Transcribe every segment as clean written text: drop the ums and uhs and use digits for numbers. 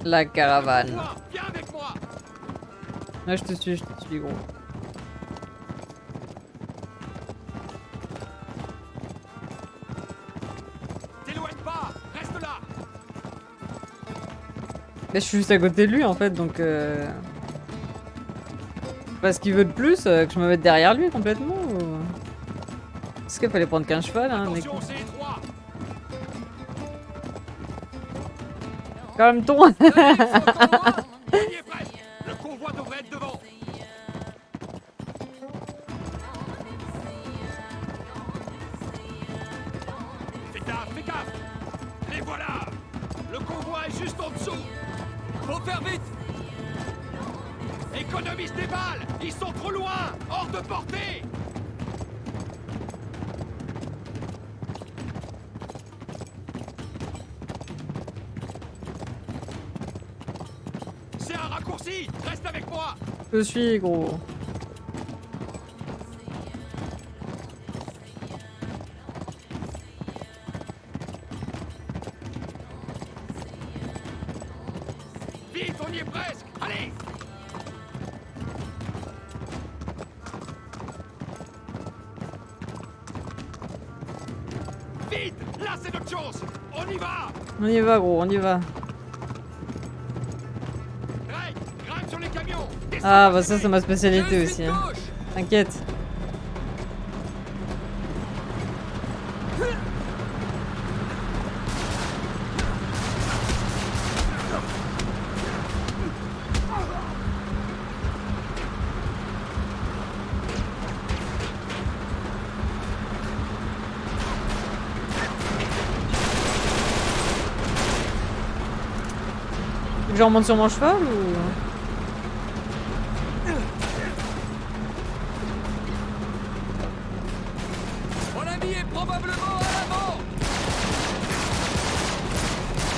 La caravane. Viens avec moi. Ouais, je te suis gros. T'éloigne pas, reste là. Mais je suis juste à côté de lui en fait, donc parce qu'il veut de plus, que je me mette derrière lui complètement ou... Est-ce qu'il fallait prendre qu'un cheval hein, mec? Attention, c'est étroit. Calme-toi. On y est presque. Le convoi devrait être devant. Fais gaffe, fais gaffe. Les voilà. Le convoi est juste en dessous. Faut faire vite. Économise des balles. Ils sont trop loin, hors de portée. C'est un raccourci. Reste avec moi. Je suis gros. Vite, on y est presque. Allez. Vite. Là, c'est notre chance. On y va. On y va gros, on y va. Drake, grimpe sur les camions. Descends Ah par bah ces ça c'est briques. ma spécialité aussi. Hein. Gauche. T'inquiète. Tu veux que je remonte sur mon cheval ou... Mon ami est probablement à l'avant.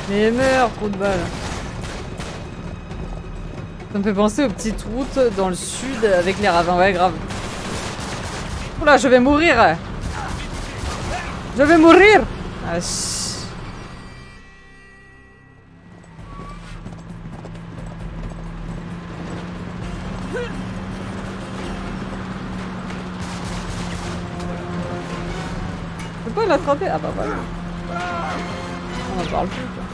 Mais meurs, trou de balle. Ça me fait penser aux petites routes dans le sud avec les ravins. Ouais, grave. Oula, je vais mourir. Je vais mourir. Ah, je peux pas l'attraper. Ah bah voilà. On en parle plus quoi.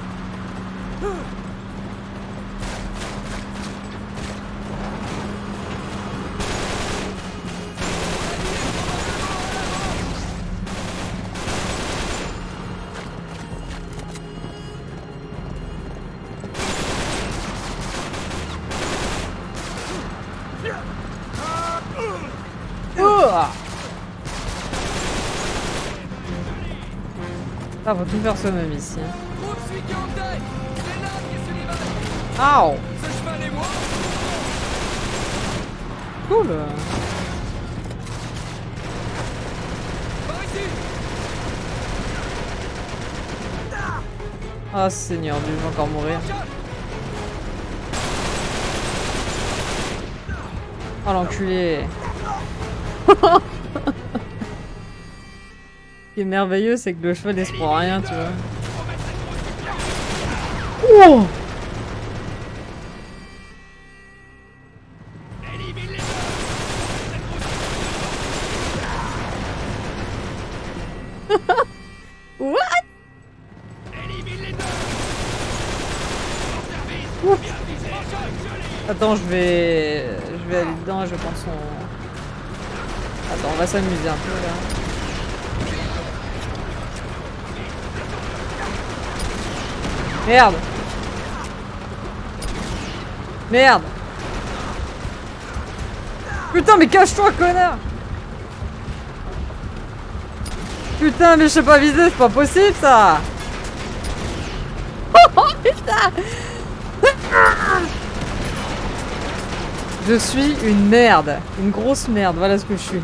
Ah, faut tout faire soi-même ici. Hein. Groupe celui qui est en tête. Les lames qui se libèrent. Ow! Ce cheval et moi. Cool! Par ici. Ah, Seigneur Dieu, je vais encore mourir. Oh l'enculé! Ce qui est merveilleux, c'est que le cheval il se prend rien, tu vois. Oh! What? Ouf. Attends, je vais aller dedans et je vais prendre son... Attends, on va s'amuser un peu là. Merde! Merde! Putain, mais cache-toi, connard! Putain, mais je sais pas viser, c'est pas possible ça! Oh putain! Je suis une merde, une grosse merde, voilà ce que je suis.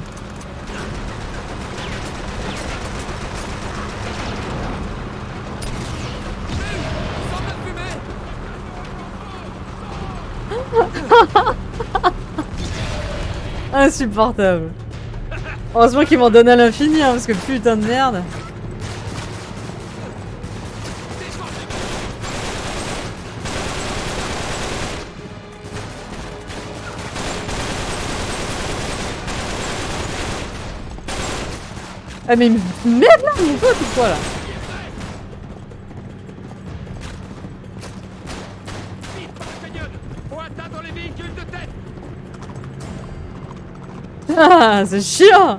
Insupportable. Heureusement qu'ils m'en donnent à l'infini, hein, parce que putain de merde. Ah mais il me merde là mon pote ou quoi là? Vite par la canyon. Faut atteindre les véhicules de tête. Ah c'est chiant.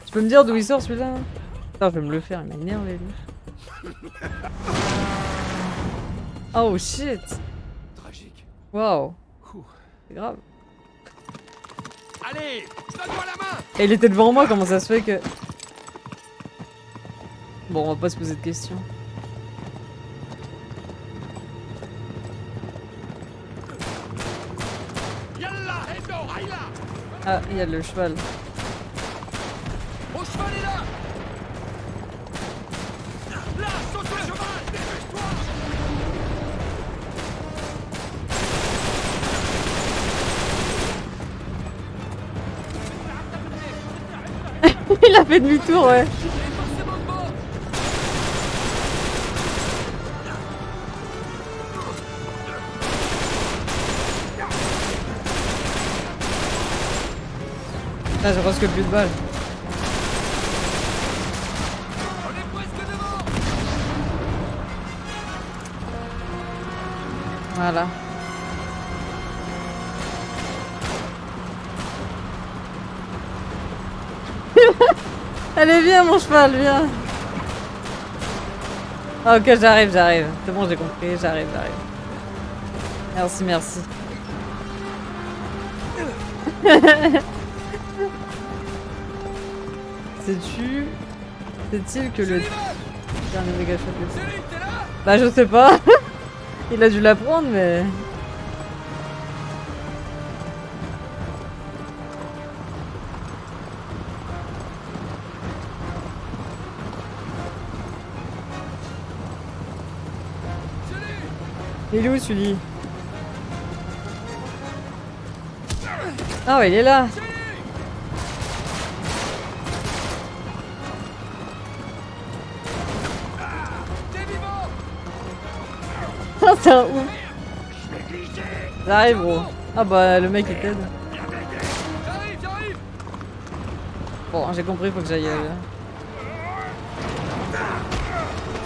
Tu peux me dire d'où il sort celui-là? Attends je vais me le faire, il m'énerve lui. Oh shit. Tragique. Waouh. C'est grave. Allez, donne-moi la main. Et il était devant moi, comment ça se fait que... Bon, on va pas se poser de questions. Yalla, Endo, aïe là. Ah, il y a le cheval. Mon cheval est là. Là, saute sur le cheval. Dépêche-toi. Il a fait demi-tour, ouais. Ah, j'ai presque plus de balles. On est presque devant. Voilà. Allez, viens mon cheval, viens. Ah, ok, j'arrive. C'est bon, j'ai compris, j'arrive. Merci, merci. Sais-il que le dernier méga shot est... Céline, t'es là? Bah, je sais pas. Il a dû la prendre, mais... Il est où celui? Ah ouais, il est là. T'es vivant. Ah, c'est un ouf. J'arrive, gros. Ah bah, le mec il t'aide. J'arrive. Bon, j'ai compris, faut que j'aille... Je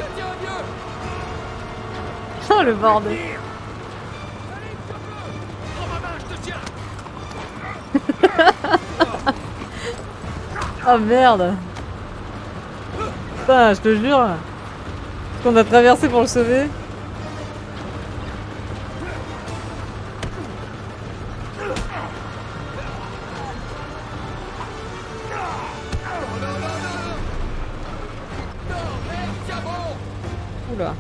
te tiens, vieux. Oh, le bordel. Prends ma main, je te tiens. Oh merde. Putain, je te jure. Qu'on a traversé pour le sauver. Non, mec, tiens bon. Oula.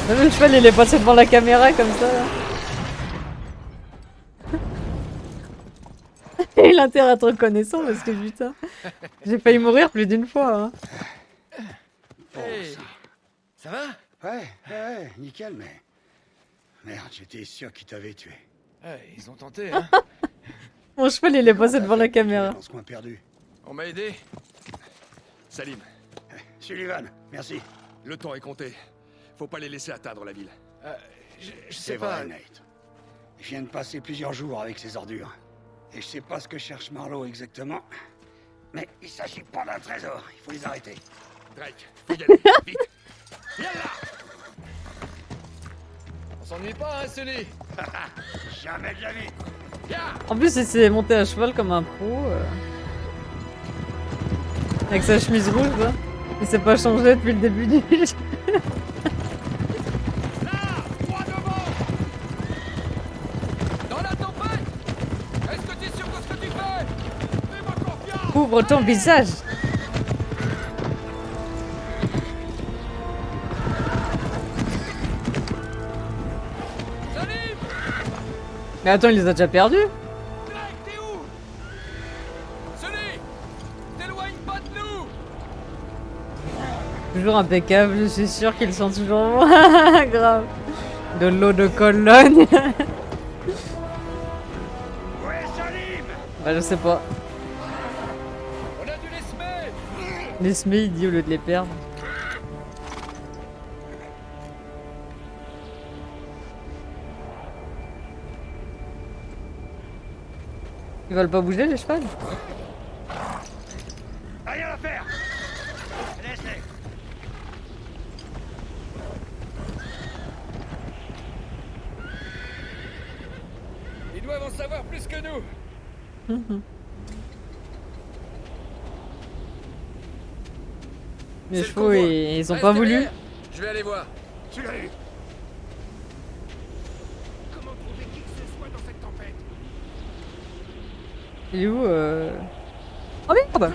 Le cheval il est passé devant la caméra comme ça là. Il a intérêt à être reconnaissant parce que putain, j'ai failli mourir plus d'une fois. Hein. Hey, ça va? Ouais, nickel, mais... Merde, j'étais sûr qu'ils t'avaient tué. Ouais, ils ont tenté, hein. Mon cheval il est passé devant la caméra. Dans ce coin perdu. On m'a aidé. Salim, Sullivan, merci. le temps est compté. Faut pas les laisser atteindre la ville. Je C'est vrai, Nate. Je viens de passer plusieurs jours avec ces ordures. Et je sais pas ce que cherche Marlowe exactement. Mais il s'agit pas d'un trésor, il faut les arrêter. Drake, faut y aller, vite. Viens là. On s'ennuie pas, hein, Sully? Jamais de la vie. Viens. En plus il s'est monté à cheval comme un pro. Avec sa chemise rouge là. Il s'est pas changé depuis le début du jeu. Là, droit devant. Dans la tempête. Est-ce que t'es sûr de ce que tu fais? Fais-moi confiance. Couvre ton visage. Salim. Mais attends, il les a déjà perdus? Drake, t'es où? Sully, t'éloigne pas de nous. Toujours impeccable, je suis sûr qu'ils sont toujours grave. De l'eau de Cologne. Ouais, Salim. Bah je sais pas. On a dû les semer. Les semer, il dit au lieu de les perdre. Ils veulent pas bouger les chevals? Rien à faire. Laisse-les. Ils doivent en savoir plus que nous. Les C'est le chevaux, convoi. ils ont Reste pas voulu. derrière. Je vais aller voir. Tu l'as eu. Comment trouver qui que ce soit dans cette tempête? Il est où Oh merde!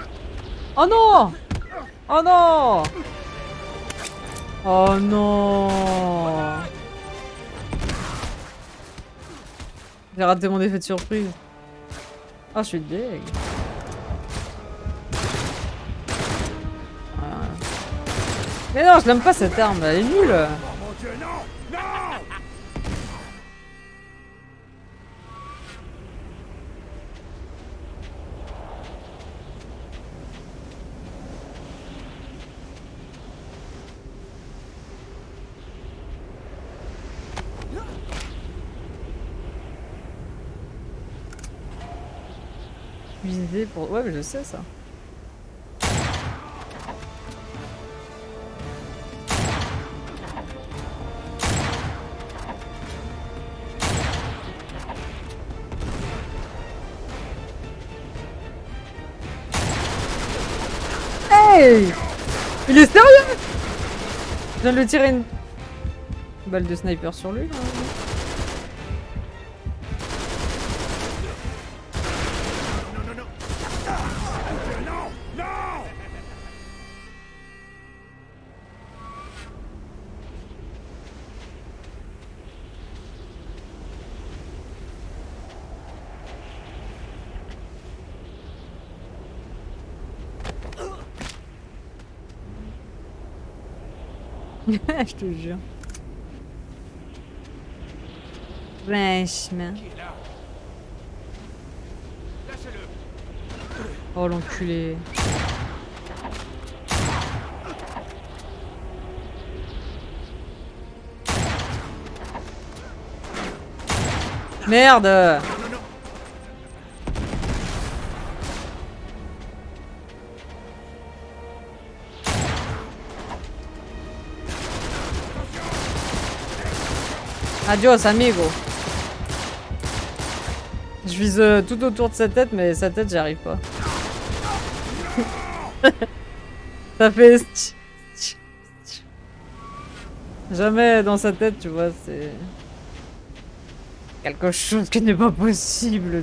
Oh non! Oh non! Oh non! J'ai raté mon effet de surprise. Ah, je suis deg. Ah. Mais non, je l'aime pas cette arme, elle est nulle. Oh mon Dieu, non! Non! Viser pour... Ouais, mais je sais ça. Hey! Il est sérieux? Je viens de lui tirer une balle de sniper sur lui. Là. Non, non, non! Ah, mon Dieu, non! Non! Je te jure. Franchement. Qui est là? Lâchez-le. Oh l'enculé. Merde! Adios amigo. Je vise tout autour de sa tête, mais sa tête, j'y arrive pas. Ça fait... Jamais dans sa tête, tu vois, c'est... quelque chose qui n'est pas possible,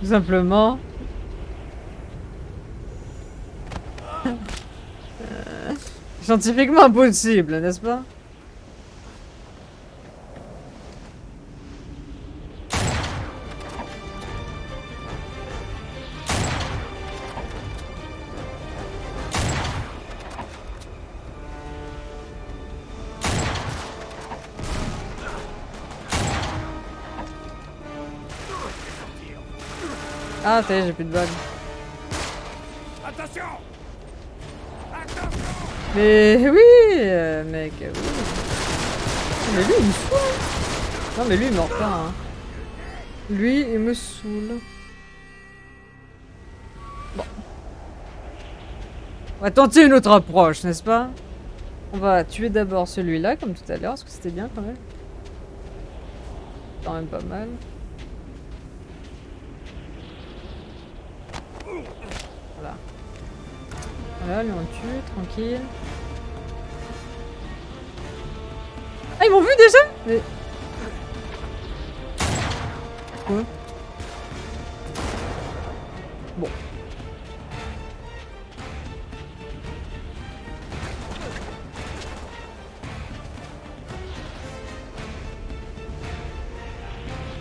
tout simplement. Scientifiquement impossible, n'est-ce pas? Ah, ça y est, j'ai plus de balles. Attention! Attention! Mais oui, mec, oui. Mais lui, il me saoule. Non, mais lui, il meurt pas. Hein. Lui, il me saoule. Bon. On va tenter une autre approche, n'est-ce pas? On va tuer d'abord celui-là, comme tout à l'heure, parce que c'était bien quand même. Quand même pas mal. Voilà. Voilà, lui on le tue, tranquille. Ah, ils m'ont vu déjà? Mais... Quoi? Bon.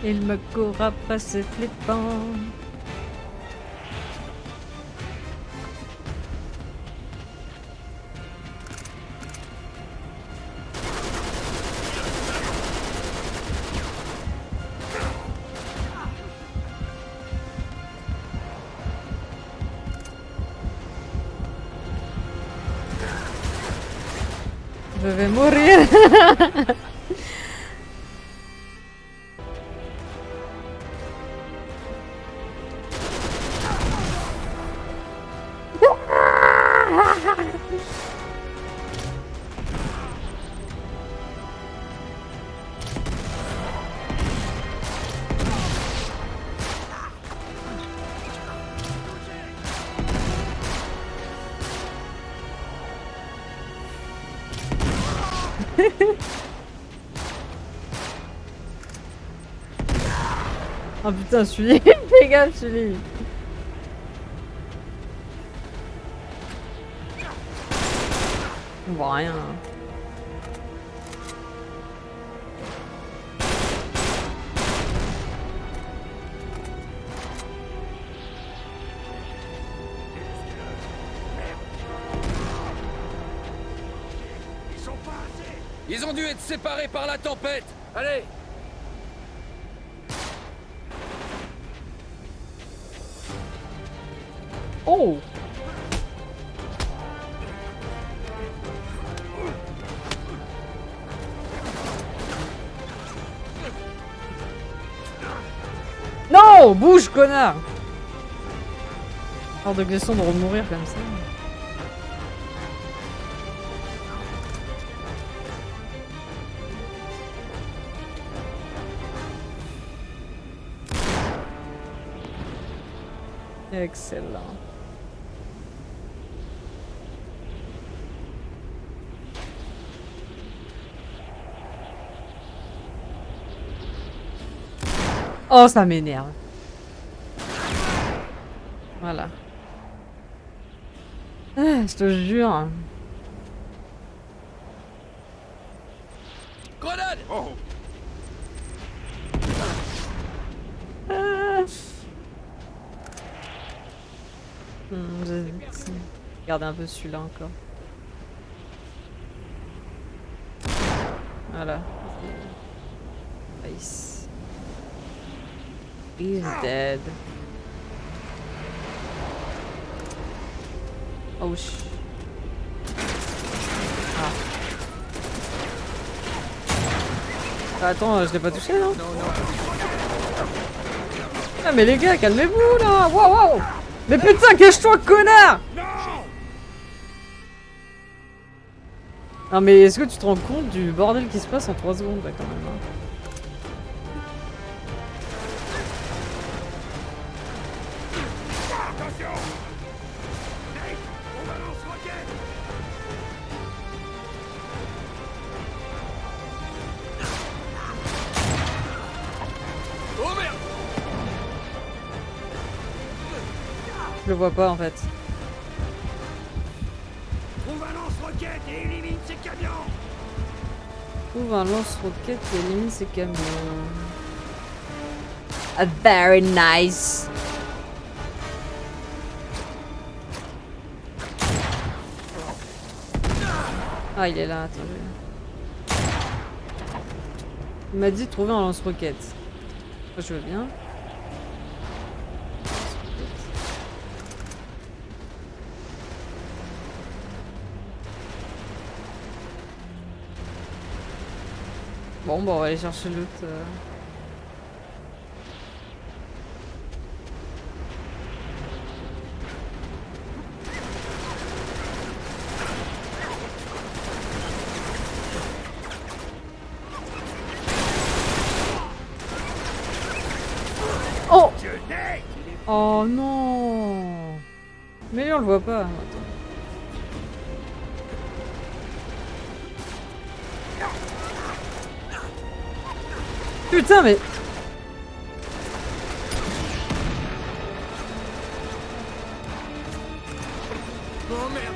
Il me court après, c'est flippant. Je vais mourir. Oh putain, Sully, fais gaffe, Sully. On voit rien. Ils sont pas assez. Ils ont dû être séparés par la tempête. Allez. Oh! Non! Bouge, connard! Hors de question de remourir comme ça. Excellent. Oh, ça m'énerve. Voilà. Ah, je te jure. Grenade. Oh, Ah. J'ai regardé un peu celui-là encore. Voilà. Nice. He's dead. Oh sh... Ah. Bah, attends, je l'ai pas touché, non? Ah mais les gars, calmez-vous là! Waouh waouh! Mais putain, cache-toi, connard! Non mais est-ce que tu te rends compte du bordel qui se passe en 3 secondes là quand même hein? attention. Nate, on balance roquette. Oh merde. Je le vois pas en fait. Trouve un lance-roquette et élimine ces camions. Trouve un lance-roquette qui élimine ces camions. Ah, very nice. Ah, il est là, attendez. Il m'a dit de trouver un lance-roquette. Je veux bien. Bon, bah on va aller chercher l'autre. Oh! Dieu, Nate, il est Oh non! Mais lui on le voit pas. Attends. Putain mais... Oh merde.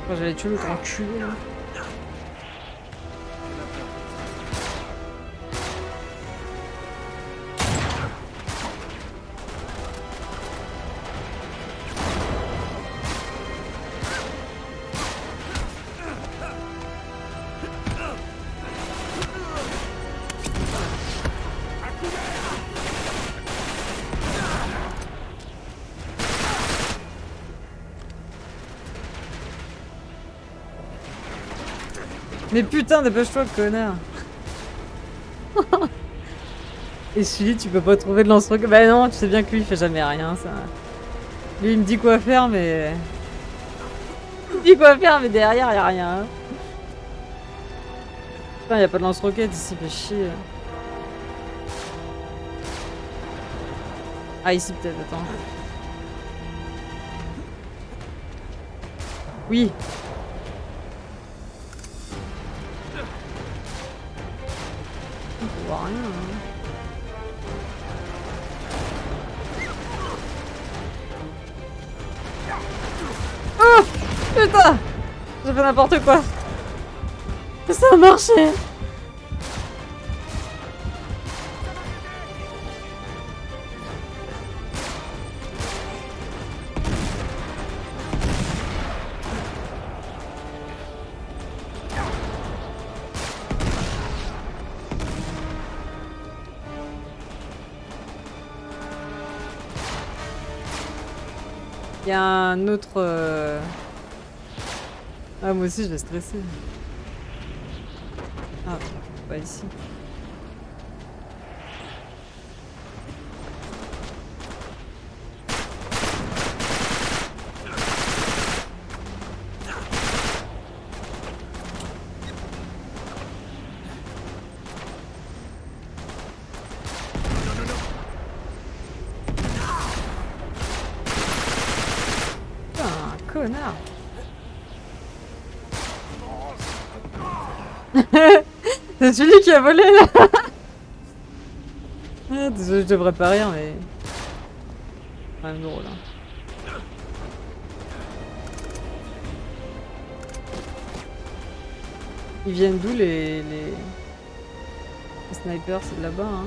Moi j'allais tuer l'autre enculé là. Mais putain, dépêche-toi, connard! Et Sully, tu peux pas trouver de lance-roquette. Bah non, tu sais bien que lui, il fait jamais rien, ça. Lui, il me dit quoi faire, mais... Il me dit quoi faire, mais derrière, y'a rien. Putain, y'a pas de lance-roquette ici, fait chier. Ah, ici peut-être, attends. Oui. On voit rien. Hein. Oh putain, j'ai fait n'importe quoi. Ça a marché. Il y a un autre... Ah, moi aussi je vais stresser. Ah, pas ici. Putain, connard. C'est celui qui a volé là. Ah, désolé, je devrais pas rire, mais... C'est quand même drôle. Hein. Ils viennent d'où les snipers? C'est de là-bas, hein.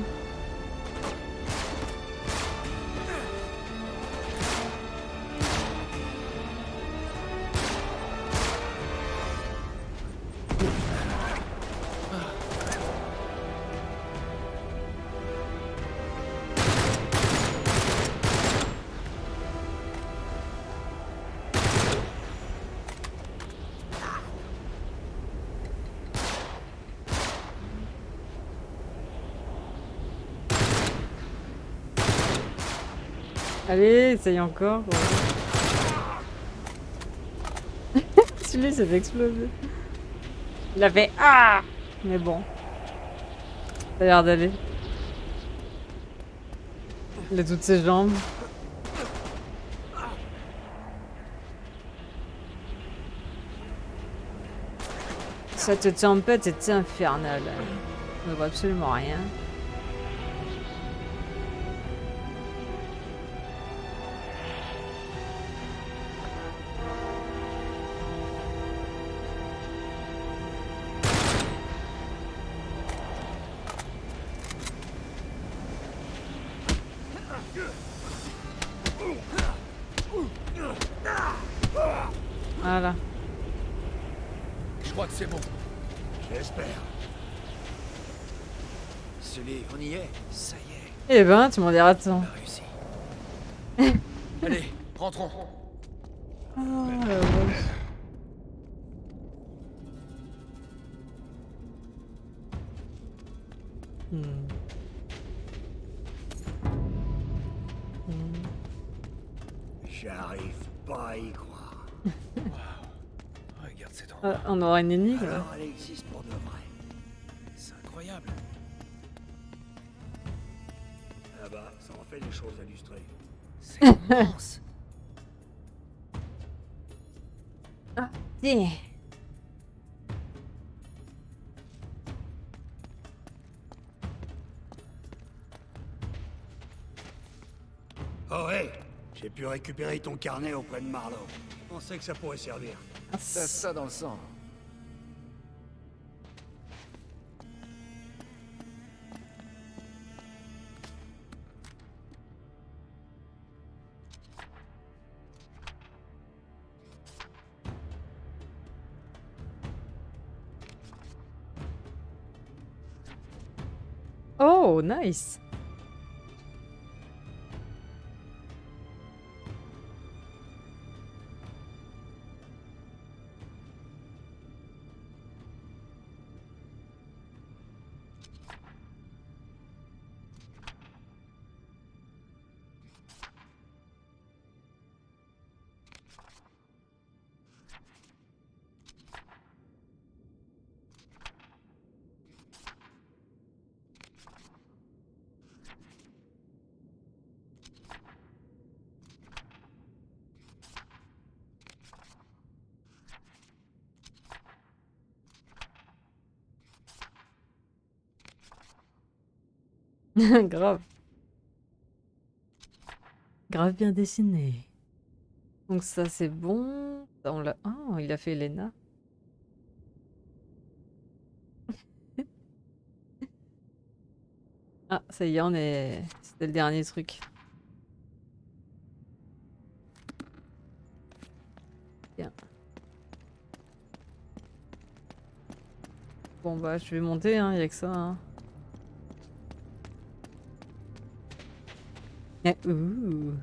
Allez, essaye encore. Celui-là, il s'est fait exploser. Il a fait ah. Mais bon. Ça a l'air d'aller. Il a toutes ses jambes. Cette tempête était infernale. On ne voit absolument rien. Voilà. Je crois que c'est bon. J'espère. Sully, on y est. Ça y est, Eh ben, tu m'en diras tant. on a réussi. Allez, rentrons. Ah, la vache. Hmm. J'arrive pas à y croire. Regarde cet Ah, endroit. on aura une énigme. Alors elle existe pour de vrai. C'est incroyable. Là-bas, ça en fait des choses illustrées. C'est immense. Tiens. Oh hey, j'ai pu récupérer ton carnet auprès de Marlowe. Je pensais que ça pourrait servir. T'as ça dans le sang. Oh, nice. Grave. Grave bien dessiné. Donc ça c'est bon. Ça, on l'a... Oh, il a fait Elena. Ah, ça y est, on est... C'était le dernier truc. Bien. Bon bah je vais monter, hein, y a que ça. Hein. Eh, ouh.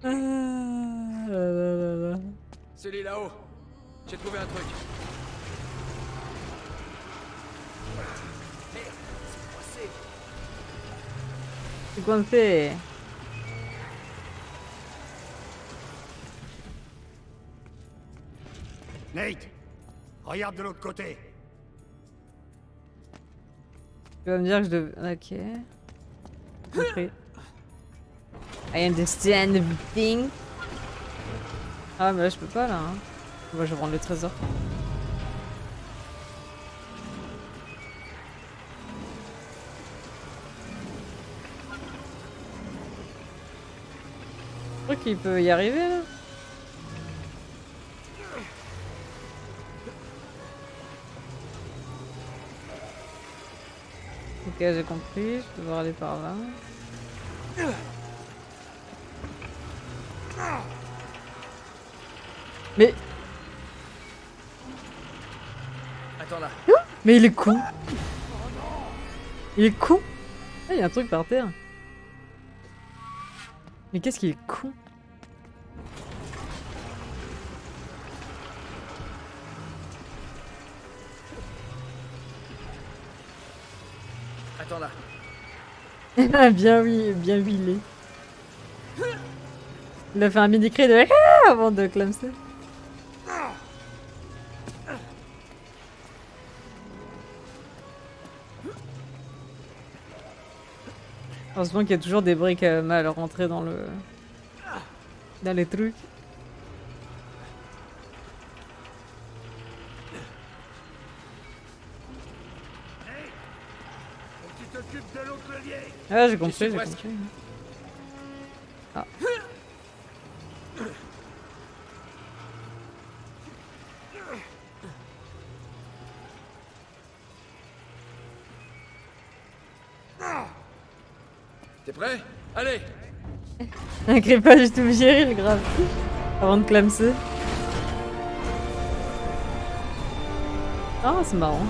Ah, là, là, là, là. C'est lui là-haut. J'ai trouvé un truc. Merde, c'est coincé. C'est coincé. Nate, regarde de l'autre côté. Tu vas me dire que je devais... Ok. Compris. I understand everything. Ah mais là je peux pas là. Hein. Moi je vais prendre le trésor. Je crois qu'il peut y arriver là. Ok, j'ai compris, je peux devoir aller par là. Mais... Attends là. Mais il est con. Il est con. Ah, il y a un truc par terre. Mais qu'est-ce qu'il est con. Attends là. Bien oui, bien huilé. Il a fait un mini cri de ah avant de clamser. Heureusement qu'il y a toujours des briques mal rentrées dans le... dans les trucs. Tu t'occupes de l'autre levier. Ah j'ai compris, j'ai presque. compris. Ah. T'es prêt? Allez! Un cri pas du tout viril, grave. Avant de clamser. Ah, c'est marrant.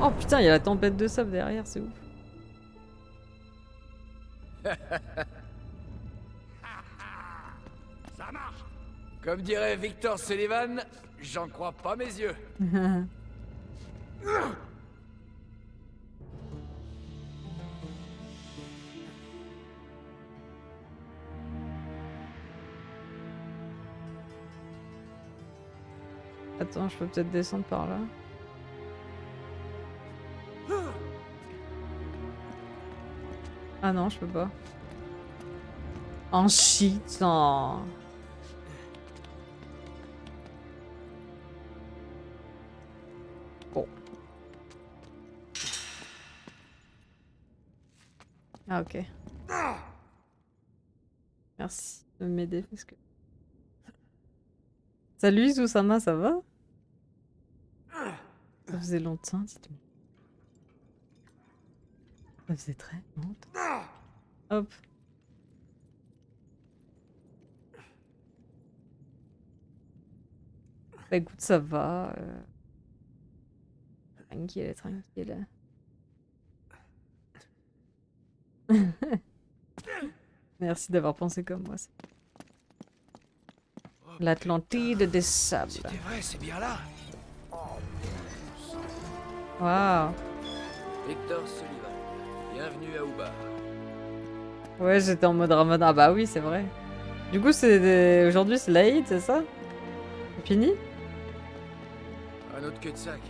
Oh putain, il y a la tempête de sable derrière, c'est ouf. Ça marche. Comme dirait Victor Sullivan, j'en crois pas mes yeux. Attends, je peux peut-être descendre par là. Ah non, je peux pas. En shit, non. Bon. Ah ok. Merci de m'aider parce que... Salut Susama, ça va? Ça faisait longtemps, dites-moi. Ça faisait très longtemps. Hop. Bah écoute, ça va. Tranquille, tranquille. Merci d'avoir pensé comme moi. L'Atlantide des sables. C'était vrai, c'est bien là. Waouh. Victor Sullivan, bienvenue à Ubar. Ouais, j'étais en mode ramadan. Ah bah oui, c'est vrai. Du coup, aujourd'hui, c'est l'Aïd, c'est ça? C'est fini? Un autre queue de sac.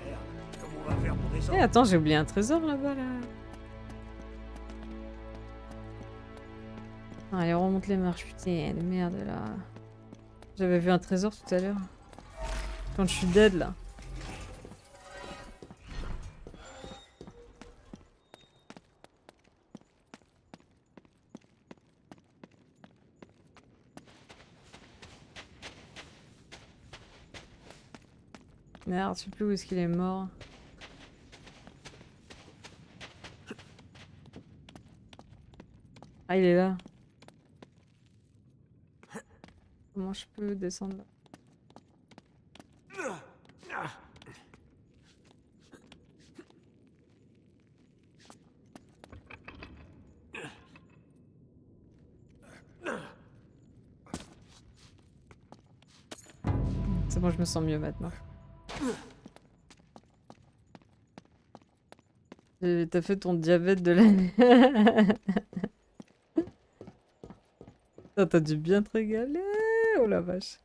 Merde, comment on va faire pour descendre? Eh, attends, j'ai oublié un trésor là-bas, là. Allez, on remonte les marches, putain, de merde là. J'avais vu un trésor tout à l'heure. Quand je suis dead là. Merde, je sais plus où est-ce qu'il est mort. Ah, il est là. Comment je peux descendre là? C'est bon, je me sens mieux maintenant. T'as fait ton diabète de l'année. T'as dû bien te régaler. Oh la vache.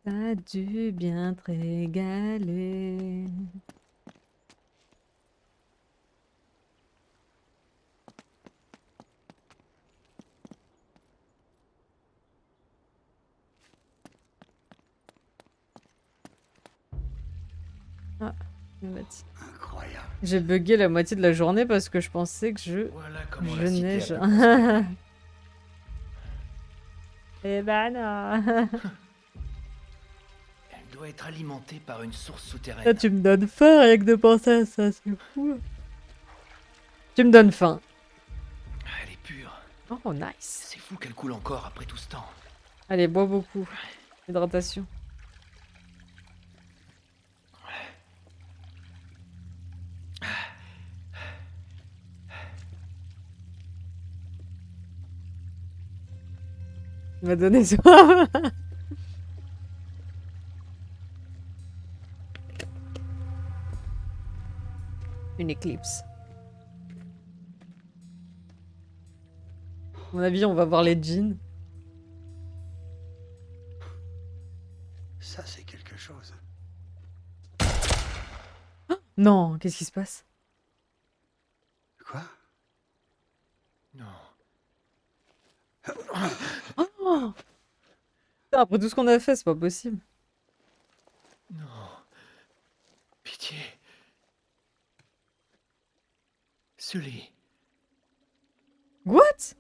T'as dû bien te régaler. Ah, le bâti. Incroyable. J'ai bugué la moitié de la journée parce que je pensais que Voilà comment je la cité neige. a pu prospérer. Eh ben non. Elle doit être alimentée par une source souterraine. Là, tu me donnes faim rien que de penser à ça, c'est fou. Tu me donnes faim. Elle est pure. Oh, nice. C'est fou qu'elle coule encore après tout ce temps. Allez, bois beaucoup. Hydratation. Il m'a donné soif. Une éclipse. À mon avis, on va voir les djinns. Ça, c'est quelque chose. Non, qu'est-ce qui se passe? Quoi? Non. Oh putain, après tout ce qu'on a fait, c'est pas possible. Non. Pitié. Sully. What?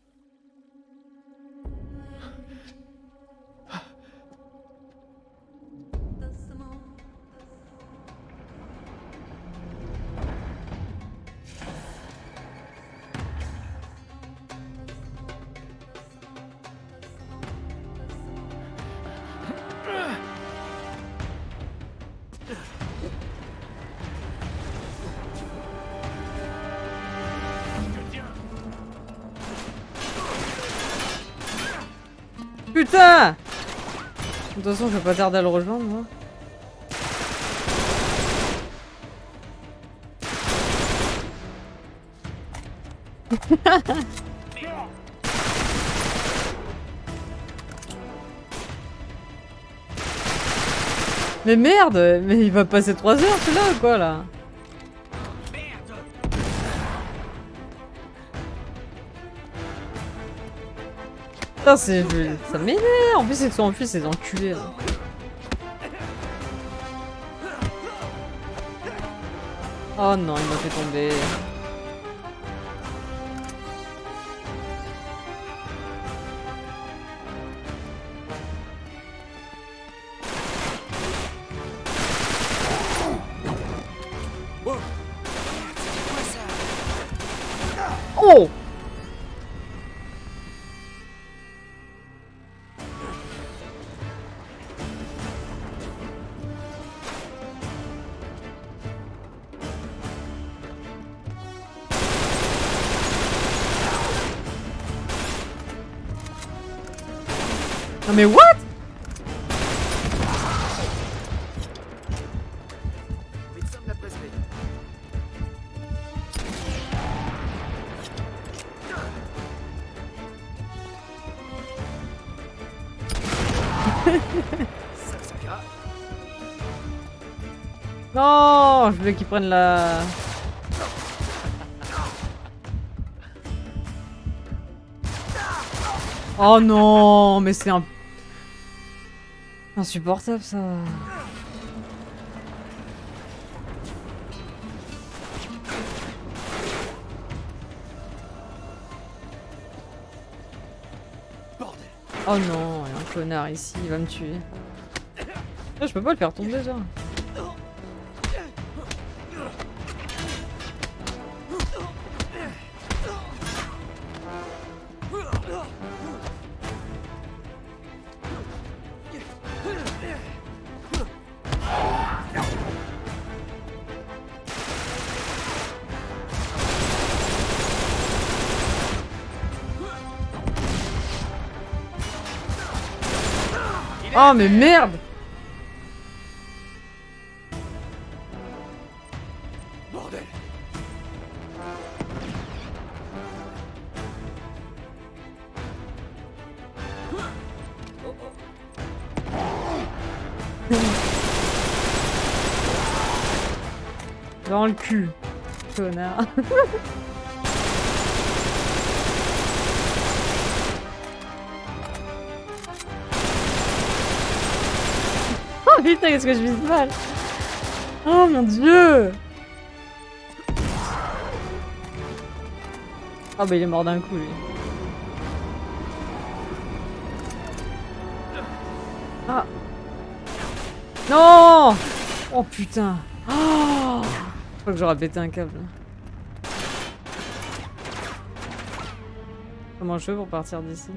Putain! De toute façon, je vais pas tarder à le rejoindre, moi. Mais merde! Mais il va passer 3 heures, celui-là, ou quoi, là? Putain, c'est... Ça m'énerve! En plus, ils sont enfuis, ces enculés, là. Oh non, il m'a fait tomber. Oh! Non mais what? Médecin de la presqu'île. Ça Non, je voulais qu'ils prennent la... Oh non, mais c'est insupportable ça. Oh non, il y a un connard ici, il va me tuer. Ah, je peux pas le faire tomber déjà. Oh mais merde! Bordel. Dans le cul, connard. Oh putain, qu'est-ce que je vise mal! Oh mon dieu! Oh bah il est mort d'un coup lui. Ah! Non! Oh putain! Oh, je crois que j'aurais pété un câble. Comment je fais pour partir d'ici?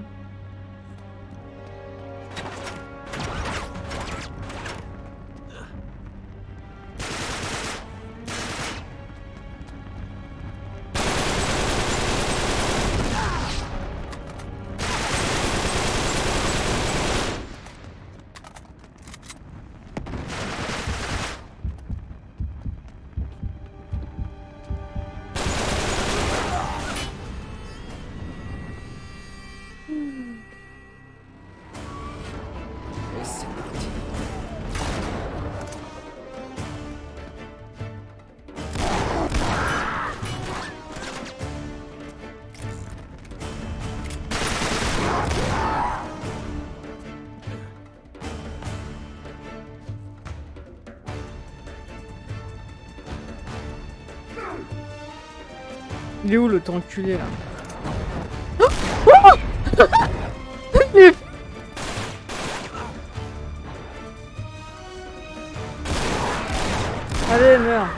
Et c'est parti. Il est où l'autre enculé là? Mais... Allez, meurs!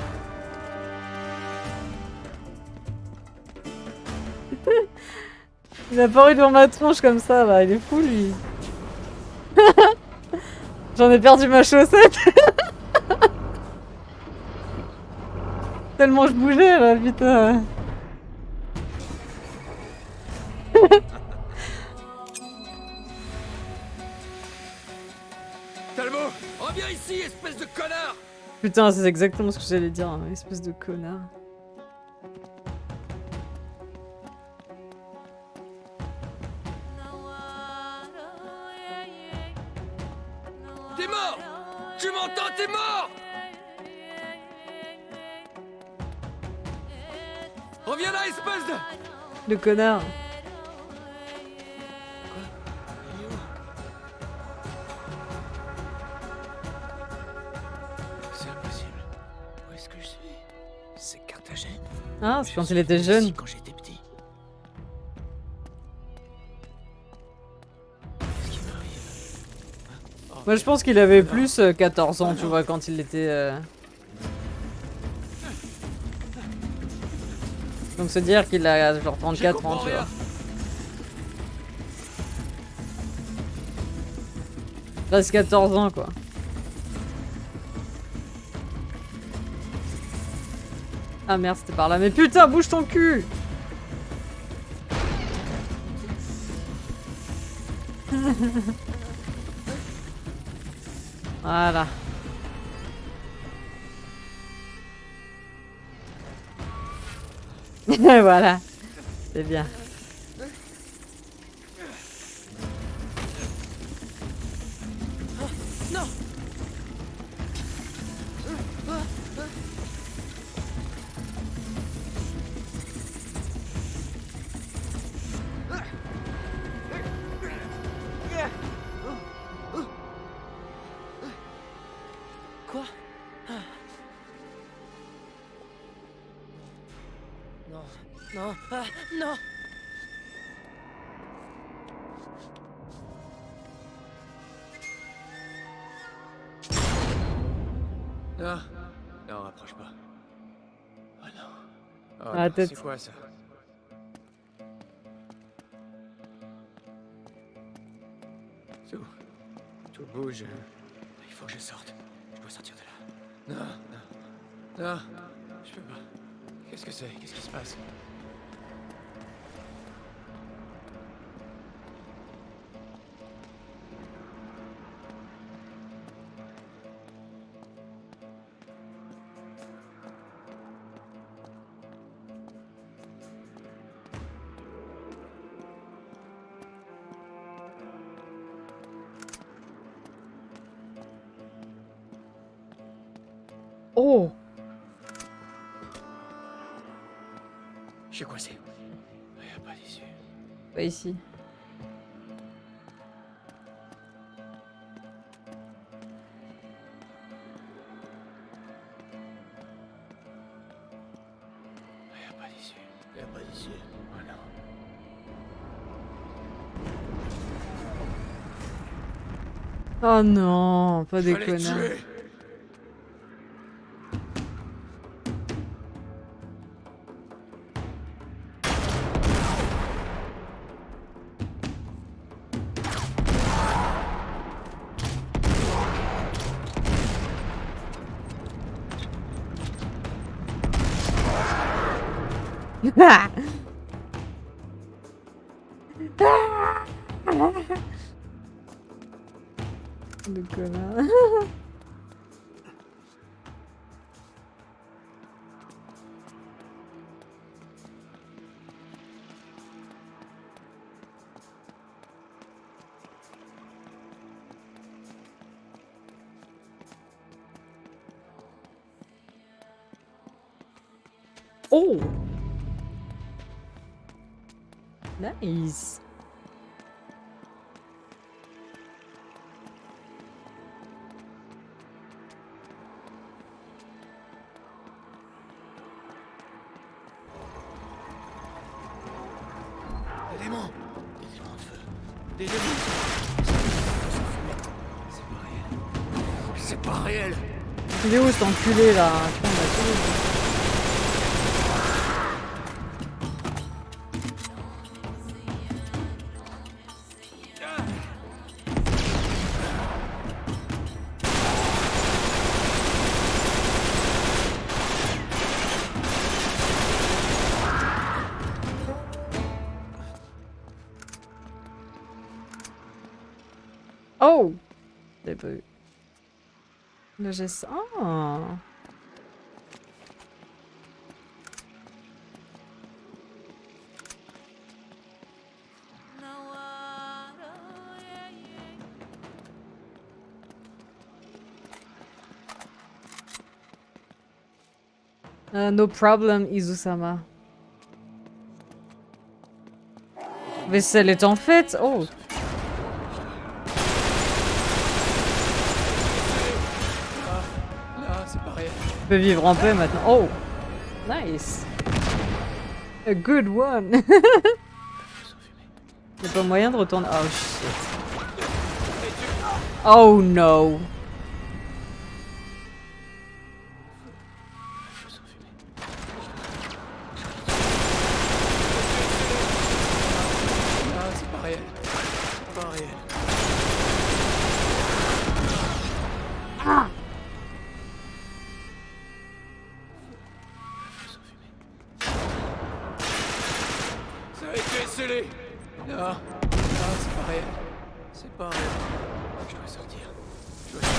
Il a apparu devant ma tronche comme ça là, il est fou lui! J'en ai perdu ma chaussette! Tellement je bougeais là, putain! Talbot, reviens ici, espèce de connard. Putain, c'est exactement ce que j'allais dire, hein, espèce de connard. T'es mort. Tu m'entends, t'es mort. Reviens là, espèce de... Le connard. C'est impossible. Où est-ce que je suis? C'est Carthagène. Ah, c'est Je quand suis il était venu jeune. ici quand j'étais petit. Qu'est-ce qui m'arrive? Oh, Moi je pense qu'il avait plus 14 ans, tu vois, quand il était... Donc se dire qu'il a genre 34 ans, tu vois. Là c'est 14 ans quoi. Ah merde, c'était par là. Mais putain, bouge ton cul! Voilà. Voilà. C'est bien. Non. Quoi? Non, non, ah, non! Non, non, approche pas. Oh non. Oh Ah, non, tête. c'est quoi ça? Tout. Tout bouge. Il faut que je sorte. Je dois sortir de là. Non, non. Non. Je peux pas. Qu'est-ce que c'est? Qu'est-ce qui se passe? Oh! Je suis coincé. Il y a pas d'issue. Pas ici. Il y a pas d'issue. Il y a pas d'issue. Oh non. Oh non, pas Fallait déconner. tuer. Le connard. Oh! Nice. Des démons. Des démons de feu. Des démons. C'est pas réel. C'est pas réel. Il est où cet enculé là? Putain, on va tuer. Oh! J'ai pas eu. Le geste. Ah! No problem, Izusama. Vaisselle est en fait. Oh! Là, c'est pas réel. Je peux vivre en paix maintenant. Oh! Nice! A good one! Y'a pas moyen de retourner. Oh shit. Oh no! Là, c'est pas réel. C'est pas réel. Ça a été scellé. Non, non, c'est pas réel. C'est pas réel. Je dois sortir. Je dois sortir.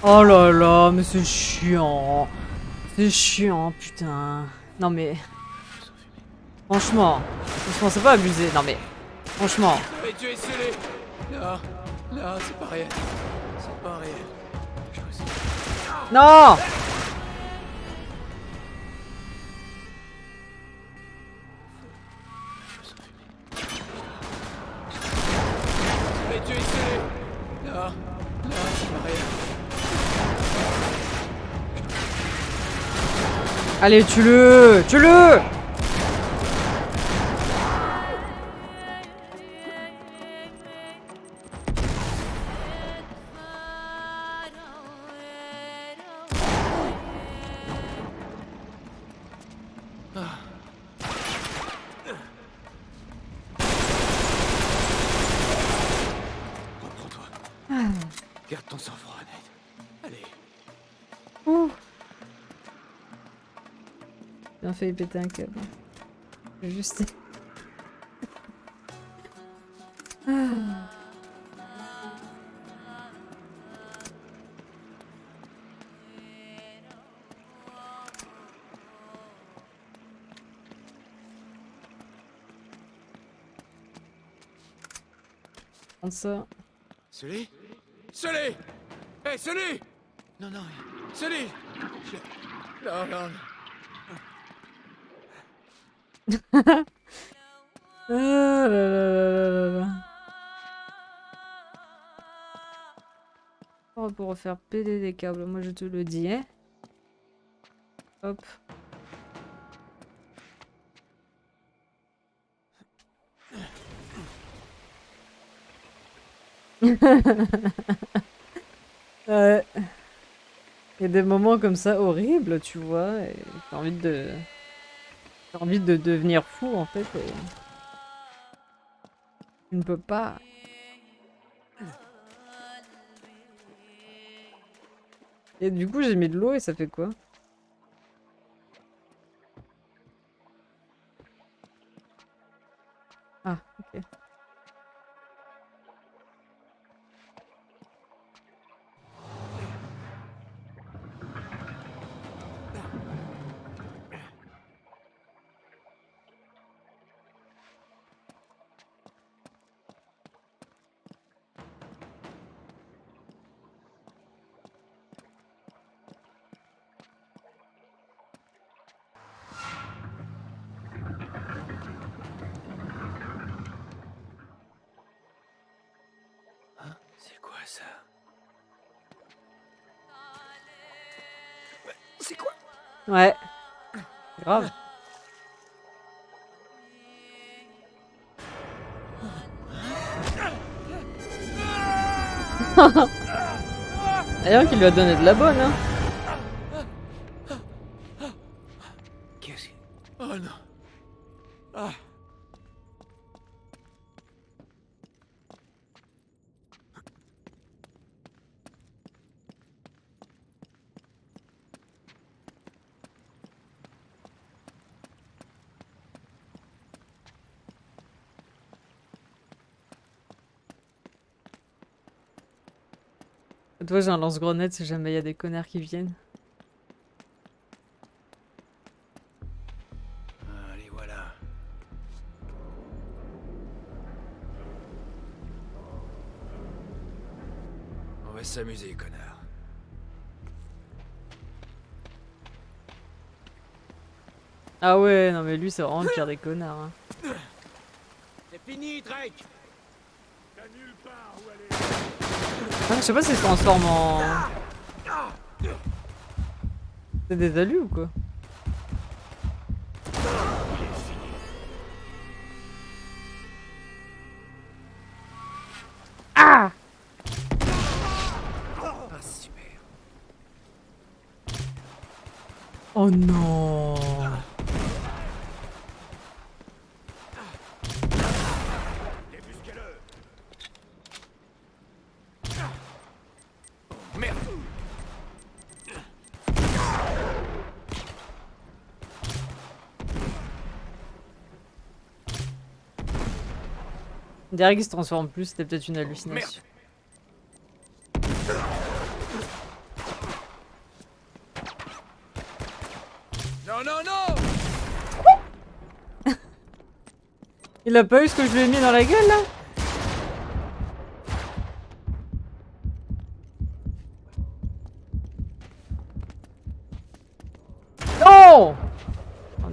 Oh là là, mais c'est chiant! C'est chiant, putain! Non mais. Franchement, c'est pas abusé. Non mais. Franchement. Ça a été scellé. Non, non, c'est pas réel. C'est pas réel. Je dois sortir. Non! Mais tu es ici. Non, non, c'est pas rien. Allez, tue-le! Tue-le! Reprends-toi. Garde ton sang-froid, Nate. Allez. Ouh. Bien failli péter un câble. J'ai juste... Ah. Prends ça. Sully? Sully! Hé, Sully! Non, non, Sully! Non, non, non. Ah là là là là là. On va pouvoir faire péter des câbles, moi je te le dis, hein. Hop. Ouais. Il y a des moments comme ça horribles, tu vois, et t'as envie de devenir fou en fait. Et... tu ne peux pas. Et du coup, j'ai mis de l'eau et ça fait quoi? Ah, ok. Hein? C'est quoi ça? C'est quoi? Ouais. Grave. D'ailleurs, qu'il lui a donné de la bonne, hein. Qu'est-ce que... Oh non. Ah. Toi, j'ai un lance-grenade si jamais il y a des connards qui viennent. Allez, voilà. On va s'amuser, connard. Ah ouais, non mais lui, c'est vraiment le pire des connards. Hein. C'est fini, Drake! T'as nulle part où aller. Ah, je sais pas s'il se transforme en... C'est des alus ou quoi? Ah! Ah, super. Oh non! Débusquez-le. Merde! Derek il se transforme plus, c'était peut-être une hallucination. Non, non, non! Il a pas eu ce que je lui ai mis dans la gueule là?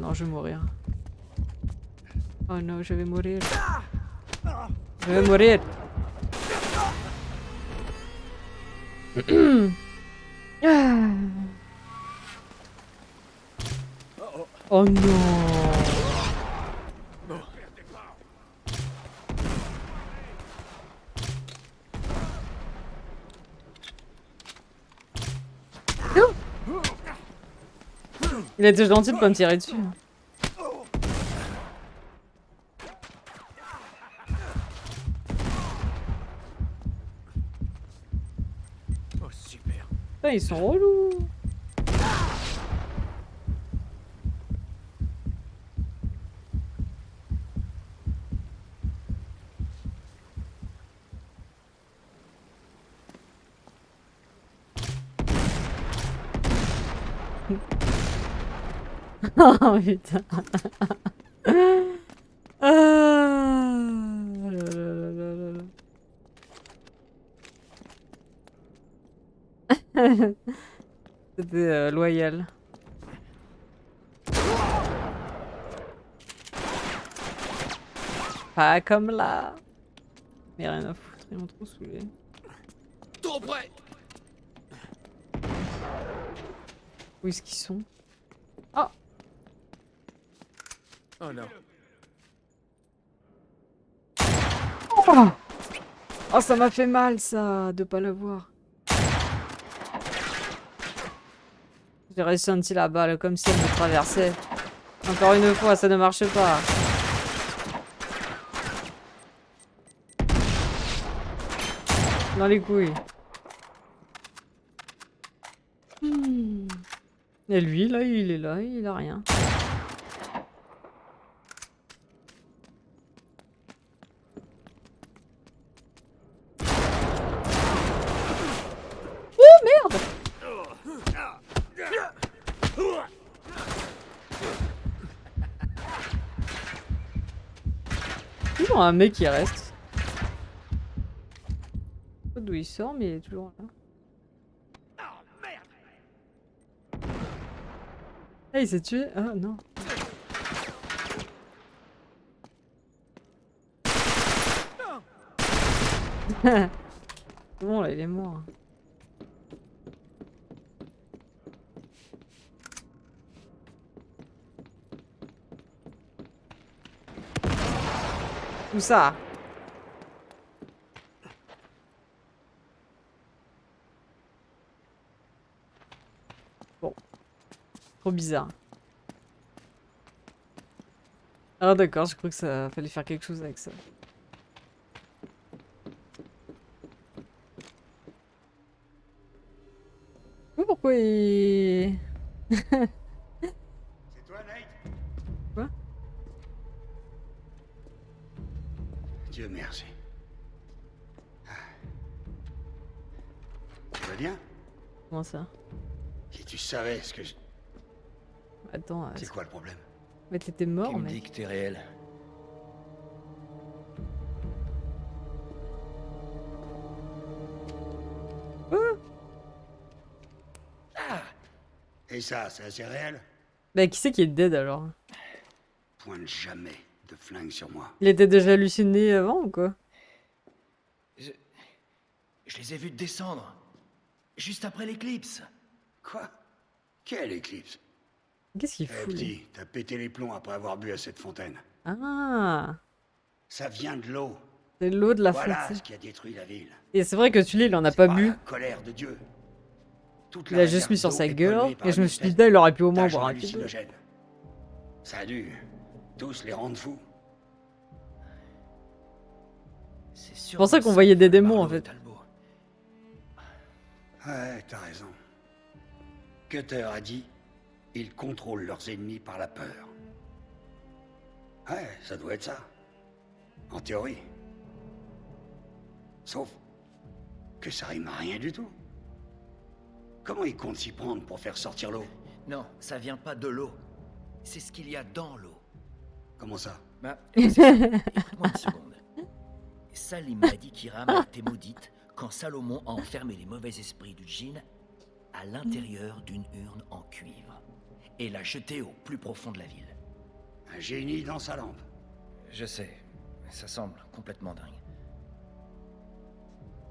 non, je vais mourir. Oh non, je vais mourir. Je vais mourir. Ah. Oh non. Il a été gentil de pas me tirer dessus. Oh, super. Putain, ils sont relous. Oh putain. Ah, là, là, là, là, là. C'était loyal. Pas comme là. Mais rien à foutre, ils m'ont trop saoulé. Trop près. Où est-ce qu'ils sont? Oh! Oh non. Oh! Oh, ça m'a fait mal ça, de pas le voir. J'ai ressenti la balle comme si elle me traversait. Encore une fois, ça ne marche pas. Dans les couilles. Et lui, là, il a rien. Oh merde! Toujours un mec qui reste. Je sais pas d'où il sort, mais il est toujours là. Ah, il s'est tué? Ah non. C'est bon là, il est mort. Où ça? Bon. Trop bizarre. Ah d'accord, je crois que ça fallait faire quelque chose avec ça. Pourquoi il... C'est toi, Nate? Quoi? Dieu merci. Ah. Tu vas bien? Comment ça? Si tu savais ce que je... Attends, C'est quoi le problème? mais t'étais mort, Qui me dit mec. que t'es réel? Et ça, c'est assez réel? Bah qui c'est qui est dead alors? Pointe jamais de flingue sur moi. Il était déjà halluciné avant ou quoi? Je les ai vus descendre. Juste après l'éclipse. Quoi? Quelle éclipse? Qu'est-ce qu'il Eh fout lui? petit, t'as pété les plombs après avoir bu à cette fontaine. Ah! Ça vient de l'eau. C'est l'eau de la Voilà fontaine. ce qui a détruit la ville. Et c'est vrai que celui-là, il en a C'est pas bu. la colère de Dieu. Toute Il la a juste réserve mis sur d'eau sa est gueule. polluée par Et je une me suis dit, espèce putain, il aurait pu au moins d'agent boire un petit peu. hallucinogène. Ça a dû tous les rendre fous. C'est pour ça qu'on voyait des démons, en fait. Ouais, t'as raison. Cutter a dit, ils contrôlent leurs ennemis par la peur. Ouais, ça doit être ça. En théorie. Sauf que ça rime à rien du tout. Comment ils comptent s'y prendre pour faire sortir l'eau? Non, ça vient pas de l'eau. C'est ce qu'il y a dans l'eau. Comment ça? Bah, c'est ça. Écoute-moi une seconde. Salim m'a dit qu'Hiram a été maudite quand Salomon a enfermé les mauvais esprits du djinn à l'intérieur d'une urne en cuivre et l'a jetée au plus profond de la ville. Un génie dans sa lampe. Je sais, ça semble complètement dingue.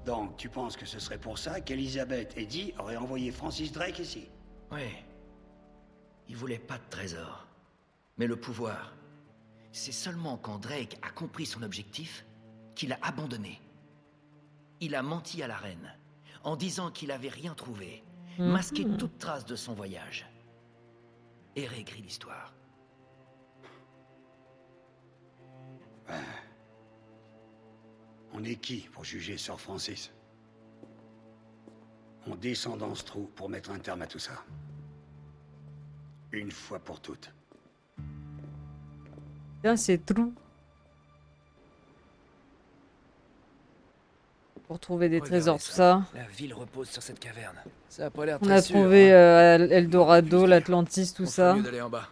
Donc, tu penses que ce serait pour ça qu'Elizabeth Eddy aurait envoyé Francis Drake ici? Oui. Il voulait pas de trésor. Mais le pouvoir. C'est seulement quand Drake a compris son objectif qu'il a abandonné. Il a menti à la reine, en disant qu'il avait rien trouvé, masqué toute trace de son voyage. Et réécrit l'histoire. On est qui pour juger Sir Francis? On descend dans ce trou pour mettre un terme à tout ça. Une fois pour toutes. Tiens, c'est trou. Pour trouver des Regardez trésors, ça. tout ça. La ville repose sur cette caverne. Ça a pas l'air On très a sûr, trouvé hein. Eldorado, l'Atlantis, tout On ferait ça. mieux d'aller en bas.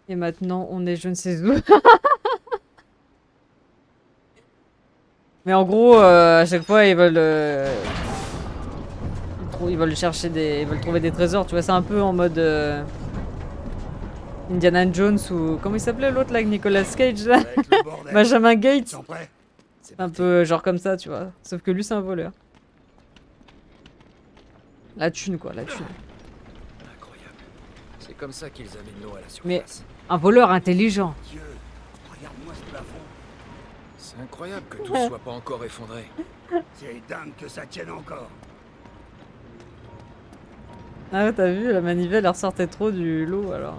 Et maintenant, on est je ne sais où. Mais en gros, à chaque fois, ils veulent... ils veulent chercher des... Ils veulent trouver des trésors, tu vois, c'est un peu en mode... Indiana Jones ou... Comment il s'appelait l'autre, là, avec Nicolas Cage, là? Avec le bordel. Benjamin Gates. Ils sont prêts? C'est Un parti. peu genre comme ça, tu vois. Sauf que lui, c'est un voleur. La thune, quoi, la thune. Incroyable. C'est comme ça qu'ils amènent l'eau à la surface. Mais- Un voleur intelligent. Dieu, regarde-moi ce plafond. C'est incroyable que tout soit pas encore effondré. C'est dingue que ça tienne encore. Ah ouais, t'as vu, la manivelle, elle ressortait trop du lot, alors.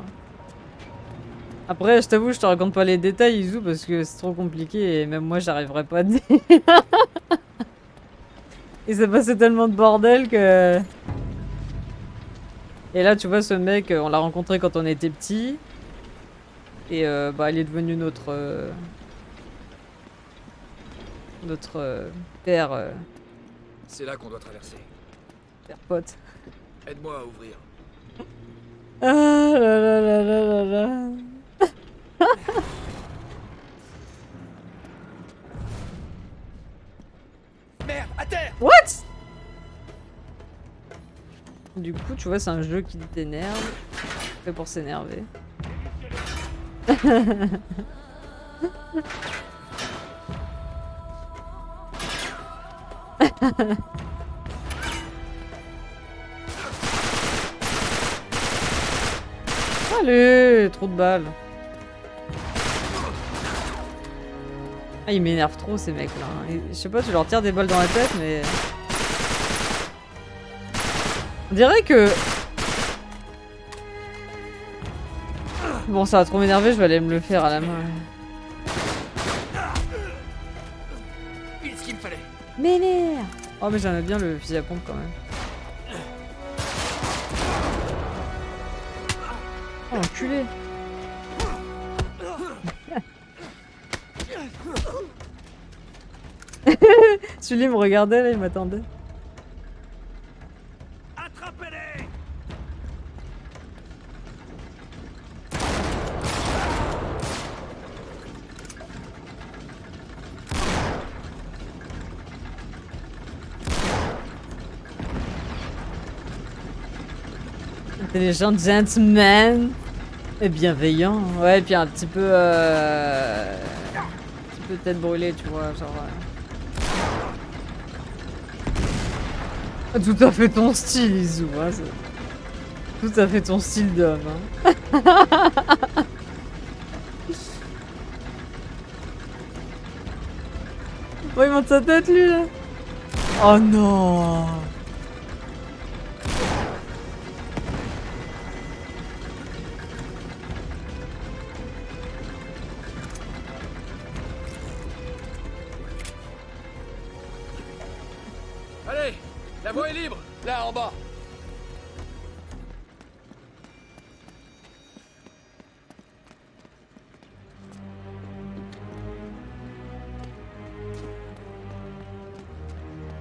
Après, je t'avoue, je te raconte pas les détails, Izu, parce que c'est trop compliqué, et même moi, j'arriverai pas à dire. Il s'est passé tellement de bordel que... Et là, tu vois, ce mec, on l'a rencontré quand on était petit. Et bah, il est devenu notre... notre père... C'est là qu'on doit traverser. père pote. Aide-moi à ouvrir. Ah là là là là là là. Merde, à terre! What? Du coup, tu vois, c'est un jeu qui t'énerve. Fait pour s'énerver. Allez, trop de balles. Ah, ils m'énervent trop ces mecs là. Je sais pas, tu leur tires des balles dans la tête, mais. On dirait que. Bon, ça va trop m'énerver, je vais aller me le faire à la main. Pile ce qu'il me fallait. M'énerve! Oh, mais j'aimais bien le fusil à pompe quand même. Oh, enculé! Sully me regardait là, il m'attendait. Attrapez-les! Intelligent gentleman et bienveillant. Ouais, et puis un petit peu tête brûlée, tu vois, genre. Tout à fait ton style, Izu. Hein, tout à fait ton style d'homme. Hein. Oh, il monte sa tête, lui, là. Oh non. Allez, la voie est libre. Là, en bas.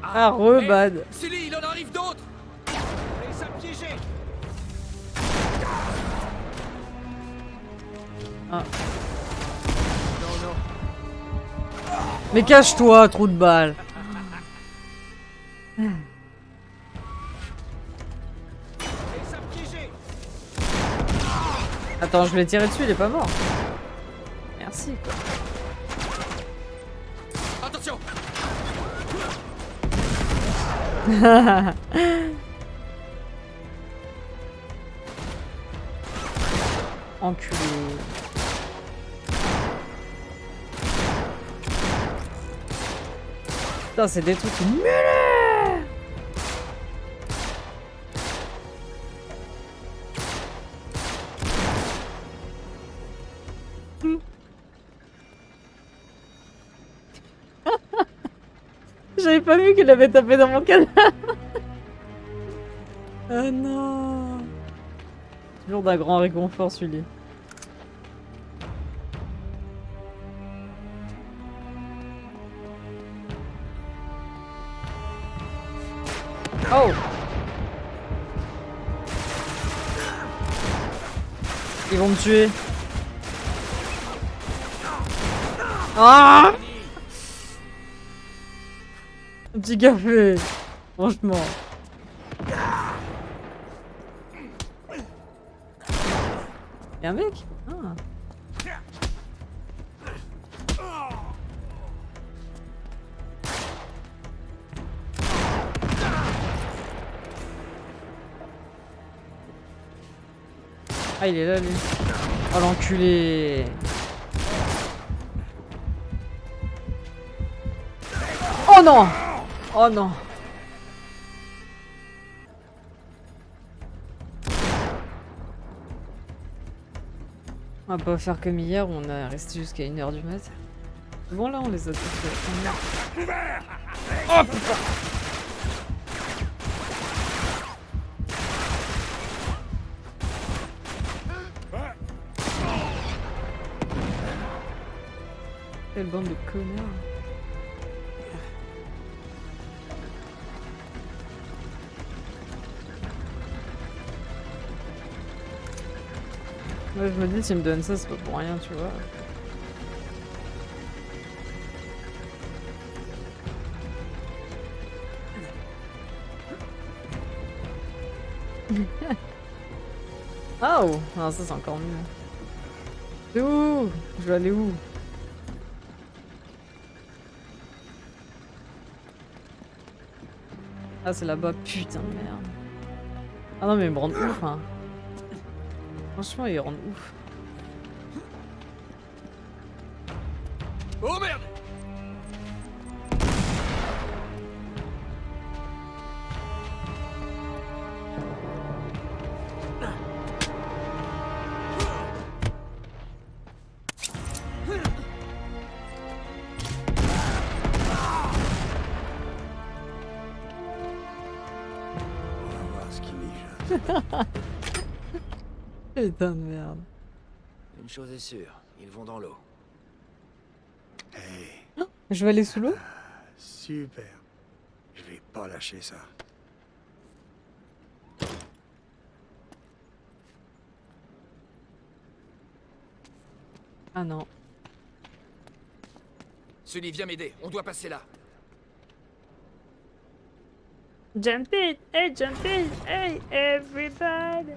Ah, rebad. Sully, il en arrive d'autres. Les a piégés! Ah. Non, non. Mais cache-toi, trou de balle. Les a piégés! Attends, je l'ai tiré dessus, il est pas mort. ici, quoi. Attention! Enculé. Putain, c'est des trucs nuls. J'avais pas vu qu'il avait tapé dans mon cadavre. Ah non. Toujours d'un grand réconfort celui-là. Oh. Ils vont me tuer. Ah. Un petit café. Franchement. Y'a un mec? Ah. Ah, il est là, lui. Oh, l'enculé. Oh non! Oh non! On va pas faire comme hier où on a resté jusqu'à 1h du mat. Bon, là, on les a tous fait. Oh putain! Quelle bande de connards! Moi je me dis s'il me donne ça c'est pas pour rien tu vois. Oh non ça c'est encore mieux. C'est où? Je vais aller où? Ah c'est là-bas, putain de merde. Ah non mais ils me rendent ouf hein. Franchement, ils rendent ouf. Oh merde! On va voir ce qui mijote. Putain de merde. Une chose est sûre, ils vont dans l'eau. Hey, Je vais aller sous l'eau? super. Je vais pas lâcher ça. Ah non. Sully, viens m'aider, on doit passer là. Jump it! Hey, jump it! Hey, everybody!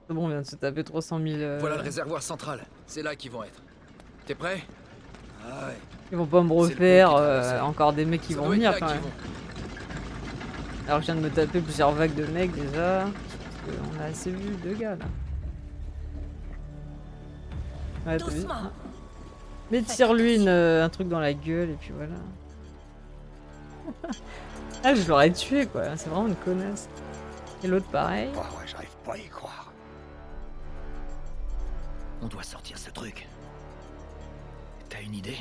C'est bon, on vient de se taper 300 000... Voilà le réservoir central, c'est là qu'ils vont être. T'es prêt? Ah ouais. Ils vont pas me C'est le refaire pont qui traverse. encore des mecs qui Ça vont doit être venir là quand qu'ils même. vont. Alors que je viens de me taper plusieurs vagues de mecs déjà. On a assez vu de gars là. Ouais, t'as vu? Doucement. Mais tire-lui un truc dans la gueule et puis voilà. Ah, je l'aurais tué quoi, c'est vraiment une connasse. Et l'autre pareil. Oh ouais, j'arrive pas à y croire. On doit sortir ce truc. T'as une idée?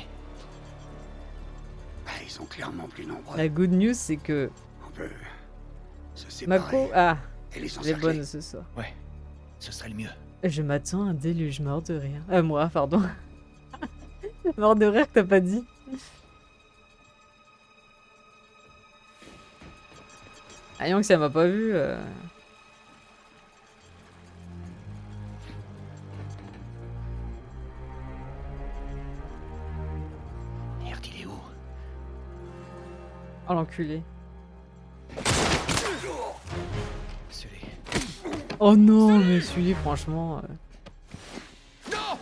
Ah, ils sont clairement plus nombreux. La good news c'est que On peut se séparer Mako, ah, et les elle est encercler. bonne ce soir. Ouais, ce serait le mieux. Je m'attends à un déluge, mort de rire. Moi, pardon. Mort de rire que t'as pas dit. Ah, que ça m'a pas vu. Merde, il est où? Oh l'enculé. Sully. Oh non, mais celui franchement. Non!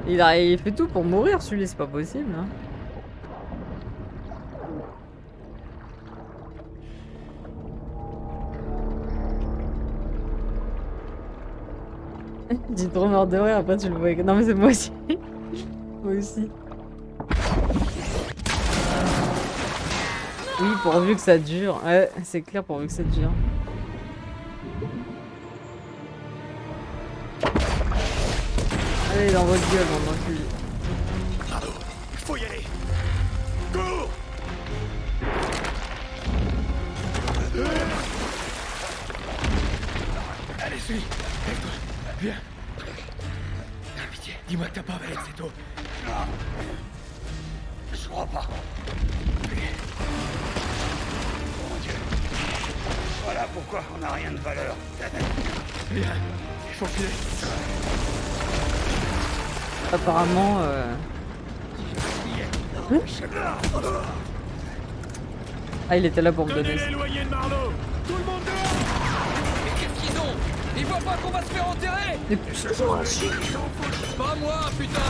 Il fait tout pour mourir, celui, c'est pas possible. Hein. J'ai trop mort de rire, après tu le vois. Non, mais c'est moi aussi. Moi aussi. Oui, pourvu que ça dure. Ouais, c'est clair, pourvu que ça dure. Allez, dans votre gueule, mon enculé. Marlowe, il faut y aller. Cours! Allez, suis. Lève-toi. Viens. Pitié, dis-moi que t'as pas avalé cette eau. Je crois pas. Mon Dieu. Voilà pourquoi on n'a rien de valeur. Viens. Il faut filer. Apparemment, Ah, il était là pour me donner Donnez ça. les loyers de Marlowe! Tout le monde dehors! Mais qu'est-ce qu'ils ont? Ils voient pas qu'on va se faire enterrer? Et puis, Pas moi, putain!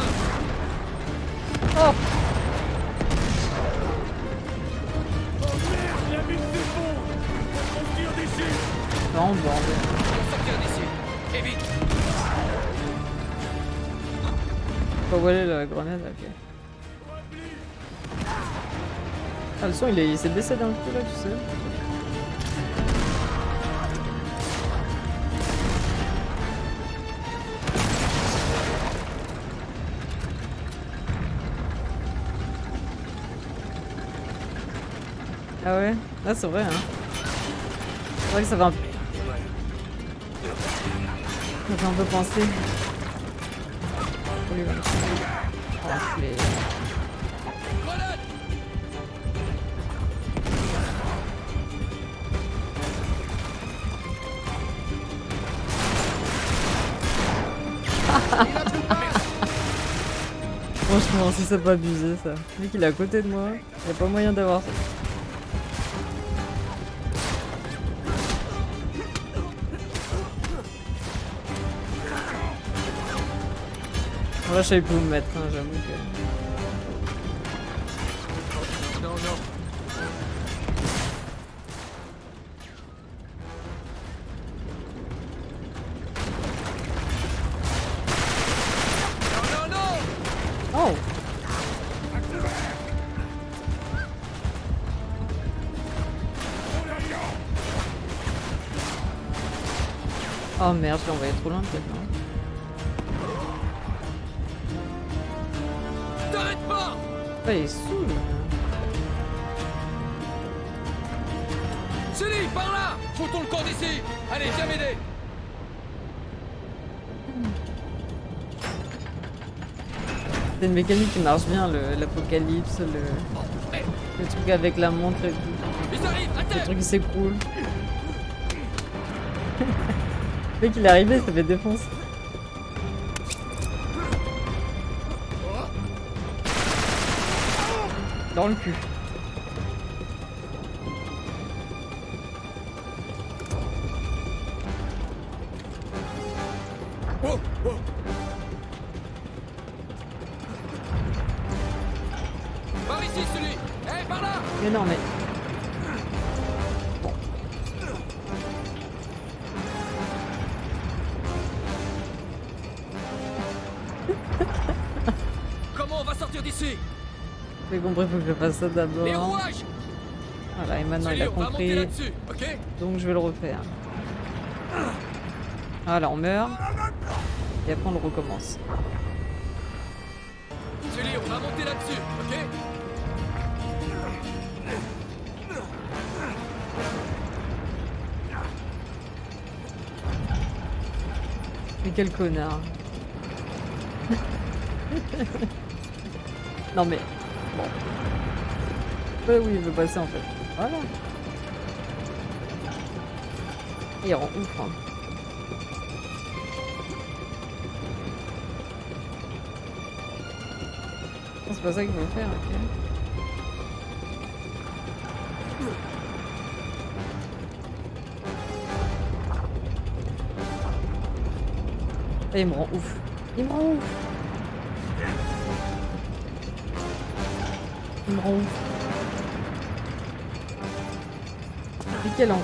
oh, Oh merde, la ville s'effondre! Faut qu'on tire dessus! non, bordel. On sortir d'ici. Et vite! Faut où aller la grenade, ok. Ah, le son il s'est baissé d'un coup là, tu sais. Ah ouais? Ah, c'est vrai, hein. C'est vrai que ça va un peu. Ça fait un peu penser. Oh, lui, oh, les... Grenade! Franchement, si c'est pas abusé ça. Le mec il est à côté de moi, y a pas moyen d'avoir ça. Bon, là je savais plus où me mettre, hein, j'avoue que... Non, non. Non, non, non! Oh! Oh merde, je l'ai envoyé trop loin peut-être, non? T'arrêtes pas! Ah, il est saoul! Sully, par là! Foutons le camp d'ici! Allez, viens m'aider! C'est une mécanique qui marche bien, l'apocalypse, le truc avec la montre et tout. Ils arrivent, à Le terre! truc qui s'écroule. Le mec il est arrivé, il s'est fait défoncer. Dans le cul. Oh, oh. Par ici, Sully! Hé, par là! Mais non, mais... Comment on va sortir d'ici? J'ai compris, faut que je fasse ça Les d'abord. rouages! Voilà, et maintenant il Sully, a on va monter compris, là-dessus, ok? donc je vais le refaire. Voilà, on meurt. Et après on le recommence. Sully, on va monter là-dessus, ok? Mais quel connard. Non mais... Bon. Ouais, oui, il veut passer en fait. Voilà. Il rend ouf, hein. C'est pas ça qu'il faut faire, ok. Ça, il me rend ouf. Il me rend ouf. Il me rend ouf. Et quel an?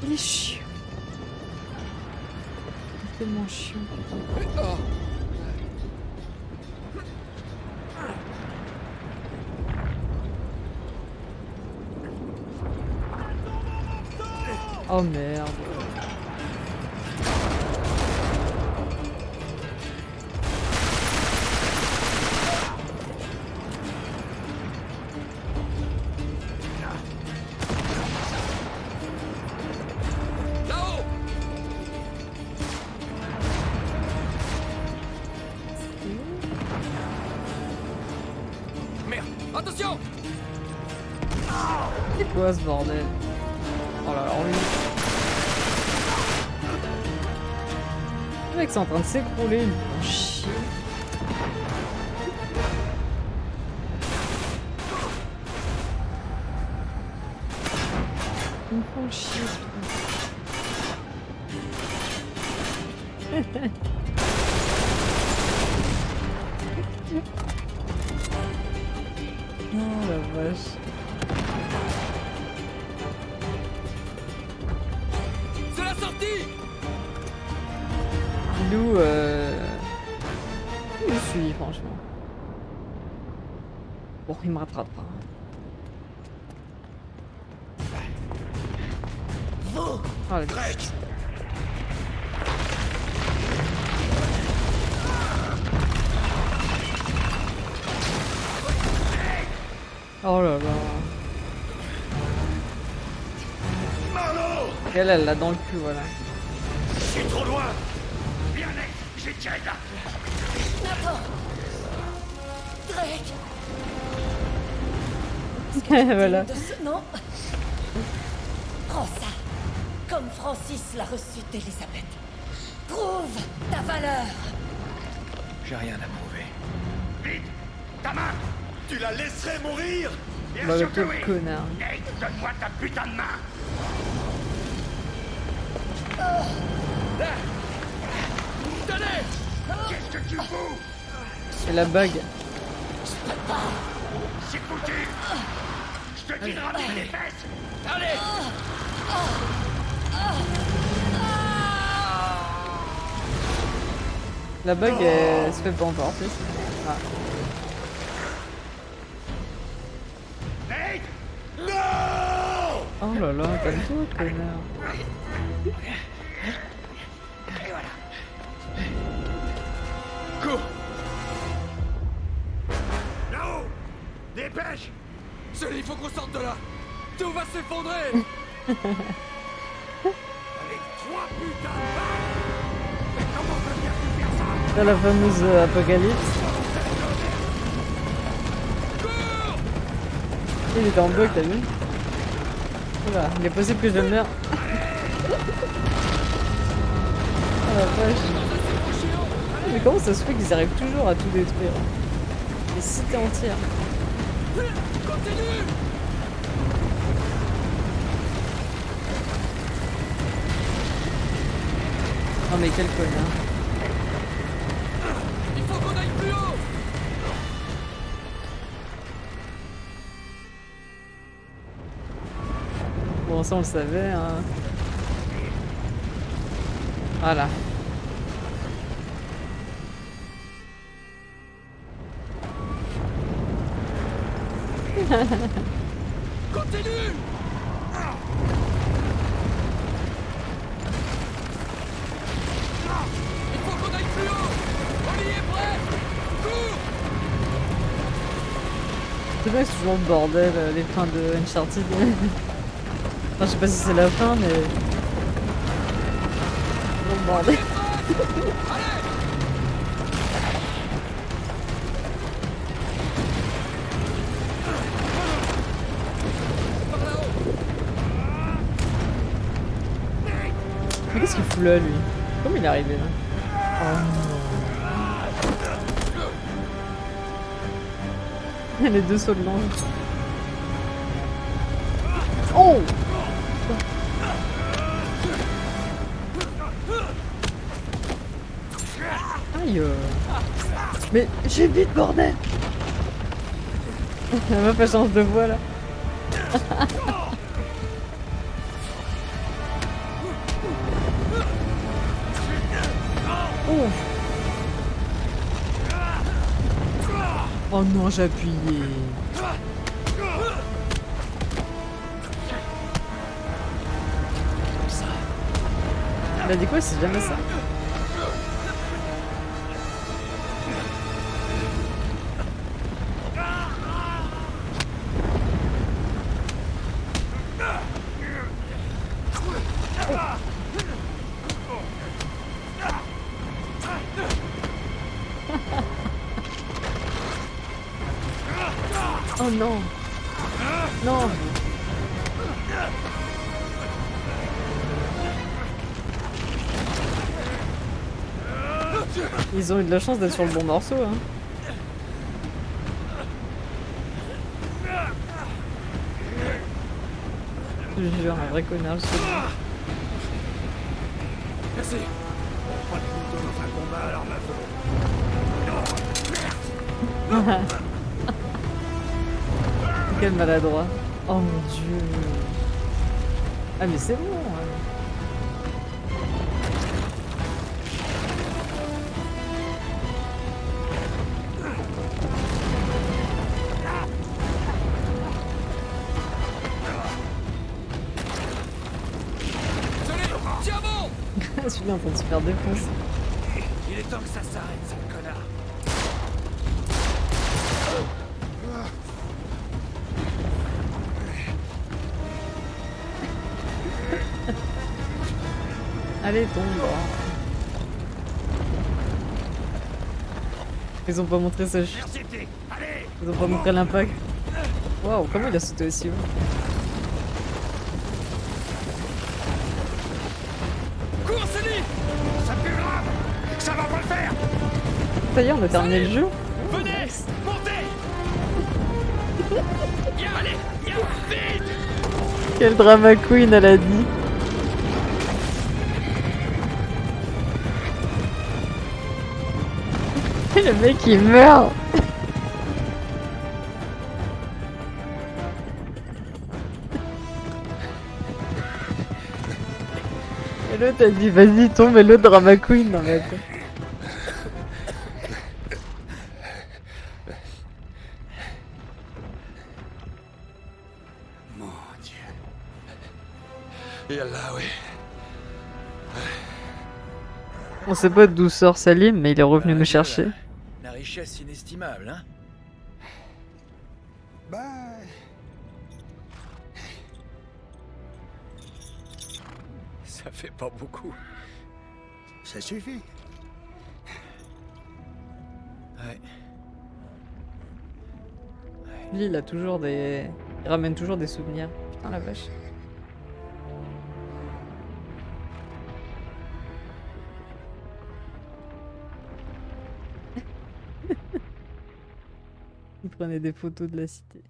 Il est chiant. Il est tellement chiant. Oh merde. Là-haut! Merde! Attention! C'est quoi ce bordel? Oh là là, lui. Le mec, c'est en train de s'écrouler, il me fait chier. Il me fait chier, putain. Oh la vache. C'est la sortie! Lou, il me suit, franchement. Bon, il me rattrape pas. Oh, le Drake! Oh là là. Marlowe! Elle l'a dans le cul, voilà. Je suis trop loin! Bien, Nate, j'ai tiré de là! Nathan! Drake! Voilà. De ce nom? Prends ça! Comme Francis l'a reçu d'Elisabeth. Prouve ta valeur! J'ai rien à prouver. Vite! Ta main! Tu la laisserais mourir? Bien Bah, sûr le que quel oui! connard. Nate, donne-moi ta putain de main! Tenez! Qu'est-ce que tu fous? C'est la bague. C'est foutu! Je te dis de ramener les fesses! Allez! La bague, elle se fait pas encore plus. Ah. Nate! Non! Oh là là, calme-toi, connard. Et voilà! Cours! Là-haut! Dépêche! Sully, il faut qu'on sorte de là! Tout va s'effondrer! Avec 3 putains de balles! Mais comment peux-tu faire ça? C'est la fameuse apocalypse. Il était en bug, t'as vu? Oula, il est possible que je meure. Oh la vache. Mais comment ça se fait qu'ils arrivent toujours à tout détruire? Les cités entières. Continue! Oh mais quel connard. Il faut qu'on aille plus haut! Bon, ça on le savait, hein. Voilà. Continue! Il faut qu'on aille plus haut! On y est presque! Cours! C'est vrai que c'est toujours le bordel, les fins de Uncharted. Enfin, je sais pas si c'est la fin, mais... Toujours le bordel. Allez! Par là-haut! Mais qu'est-ce qu'il fout là, lui? Comment il est arrivé là? Oh. Les deux sauts de l'ange. Oh! Aïe. Mais j'ai vite, bordel. La meuf, elle change de voix là. Ouf. Oh non, j'ai appuyé. Il a dit quoi? C'est jamais ça. Oh non. Non. Ils ont eu de la chance d'être sur le bon morceau, hein. Je te jure, un vrai connard, je sais pas. Merci. Pas de couteau dans un combat, alors ma Quel maladroit. Oh mon dieu. Ah mais c'est bon. Hein. Tiens bon. Celui-là est en train de se faire défoncer. Il est temps que ça s'arrête, sale connard. Allez, tombe. Ils ont pas montré sa chute. Merci, allez. Ils ont pas montré l'impact. Waouh, comment il a sauté aussi haut? Cours, Sully. Ça fait grave. Ça va pas le faire. Ça y est, on a terminé le jeu. Venez, montez. Allez, vite. Quel drama queen, elle a dit. Le mec il meurt. Et l'autre a dit vas-y tombe et l'autre drama queen. Non mais attends. Mon Dieu. Yallah, oui. On sait pas d'où sort Salim mais il est revenu nous chercher. La richesse inestimable, hein. Bah... Ça fait pas beaucoup. ça suffit. Ouais. Lui il a toujours des... Il ramène toujours des souvenirs. Putain la vache. Il prenait des photos de la cité.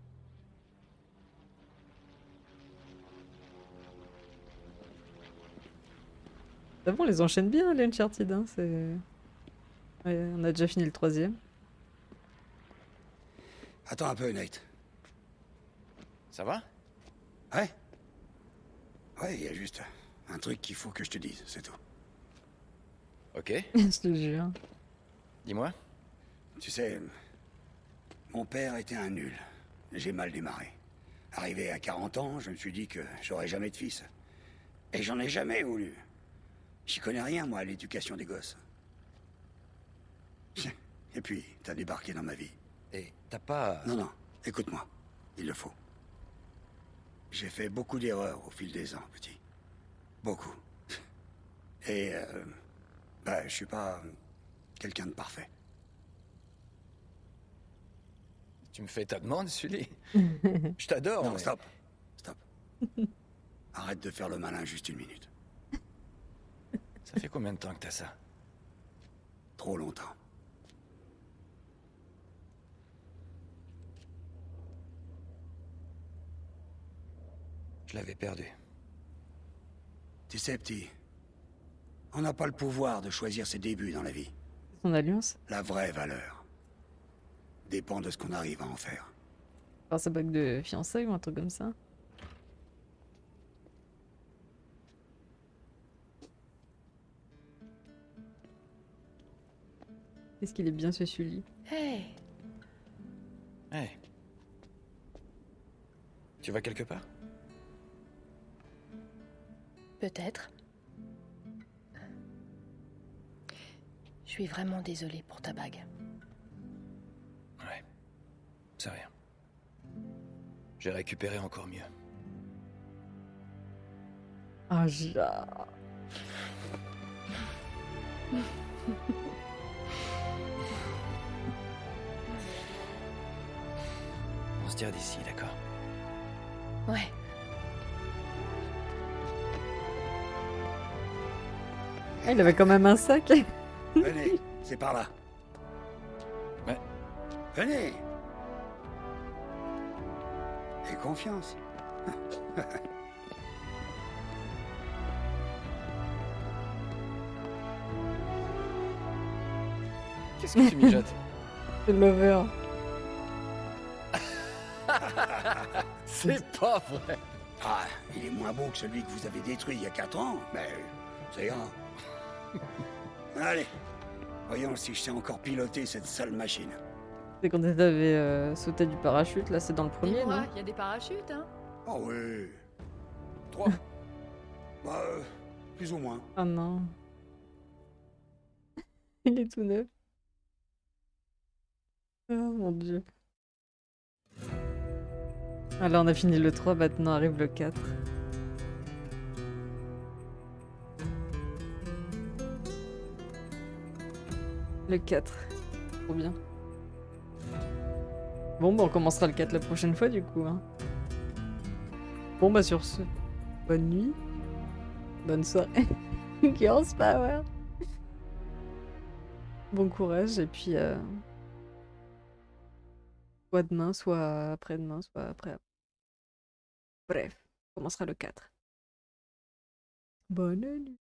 Ah bon, on les enchaîne bien les Uncharted, hein, c'est... Ouais, on a déjà fini le 3e. Attends un peu, Nate. Ça va? Ouais? Ouais, il y a juste un truc qu'il faut que je te dise, c'est tout. Ok. Je te jure. Dis-moi. Tu sais, mon père était un nul. J'ai mal démarré. Arrivé à 40 ans, je me suis dit que j'aurais jamais de fils. Et j'en ai jamais voulu. J'y connais rien, moi, à l'éducation des gosses. Et puis, t'as débarqué dans ma vie. Et t'as pas... Non, non, écoute-moi. Il le faut. J'ai fait beaucoup d'erreurs au fil des ans, petit. Beaucoup. Et, bah, je suis pas quelqu'un de parfait. Tu me fais ta demande, Sully. Je t'adore, Non, mais... stop. Stop. Arrête de faire le malin juste une minute. Ça fait combien de temps que t'as ça? Trop longtemps. Je l'avais perdu. Tu sais, petit, on n'a pas le pouvoir de choisir ses débuts dans la vie. son alliance. La vraie valeur dépend de ce qu'on arrive à en faire. Enfin, sa bague de fiançailles ou un truc comme ça. Qu'est-ce qu'il est bien ce Sully. Hey, Hey. Tu vas quelque part? peut-être. Je suis vraiment désolée pour ta bague. Ouais. C'est rien. J'ai récupéré encore mieux. Ah, genre. On se tire d'ici, d'accord? Ouais. Ah, il avait quand même un sac. Venez, c'est par là. Ouais. Venez. Aie confiance. Qu'est-ce que tu mijotes? C'est lover. C'est pas vrai! Ah, il est moins beau que celui que vous avez détruit il y a 4 ans, mais ça ira. Allez, voyons si je sais encore piloter cette sale machine. C'est quand t'avais sauté du parachute, là c'est dans le premier, Dis-moi, non? il y a des parachutes, hein? Oh oui. 3. Bah, plus ou moins. Ah non. Il est tout neuf. Oh mon dieu. Alors on a fini le 3, maintenant arrive le 4. Le 4. Trop bien. Bon bah on commencera le 4 la prochaine fois du coup. Hein. Bon bah sur ce, bonne nuit. Bonne soirée. Girls Power. Bon courage et puis soit demain, soit après-demain, soit après. Bref, on commencera le 4. Bonne nuit.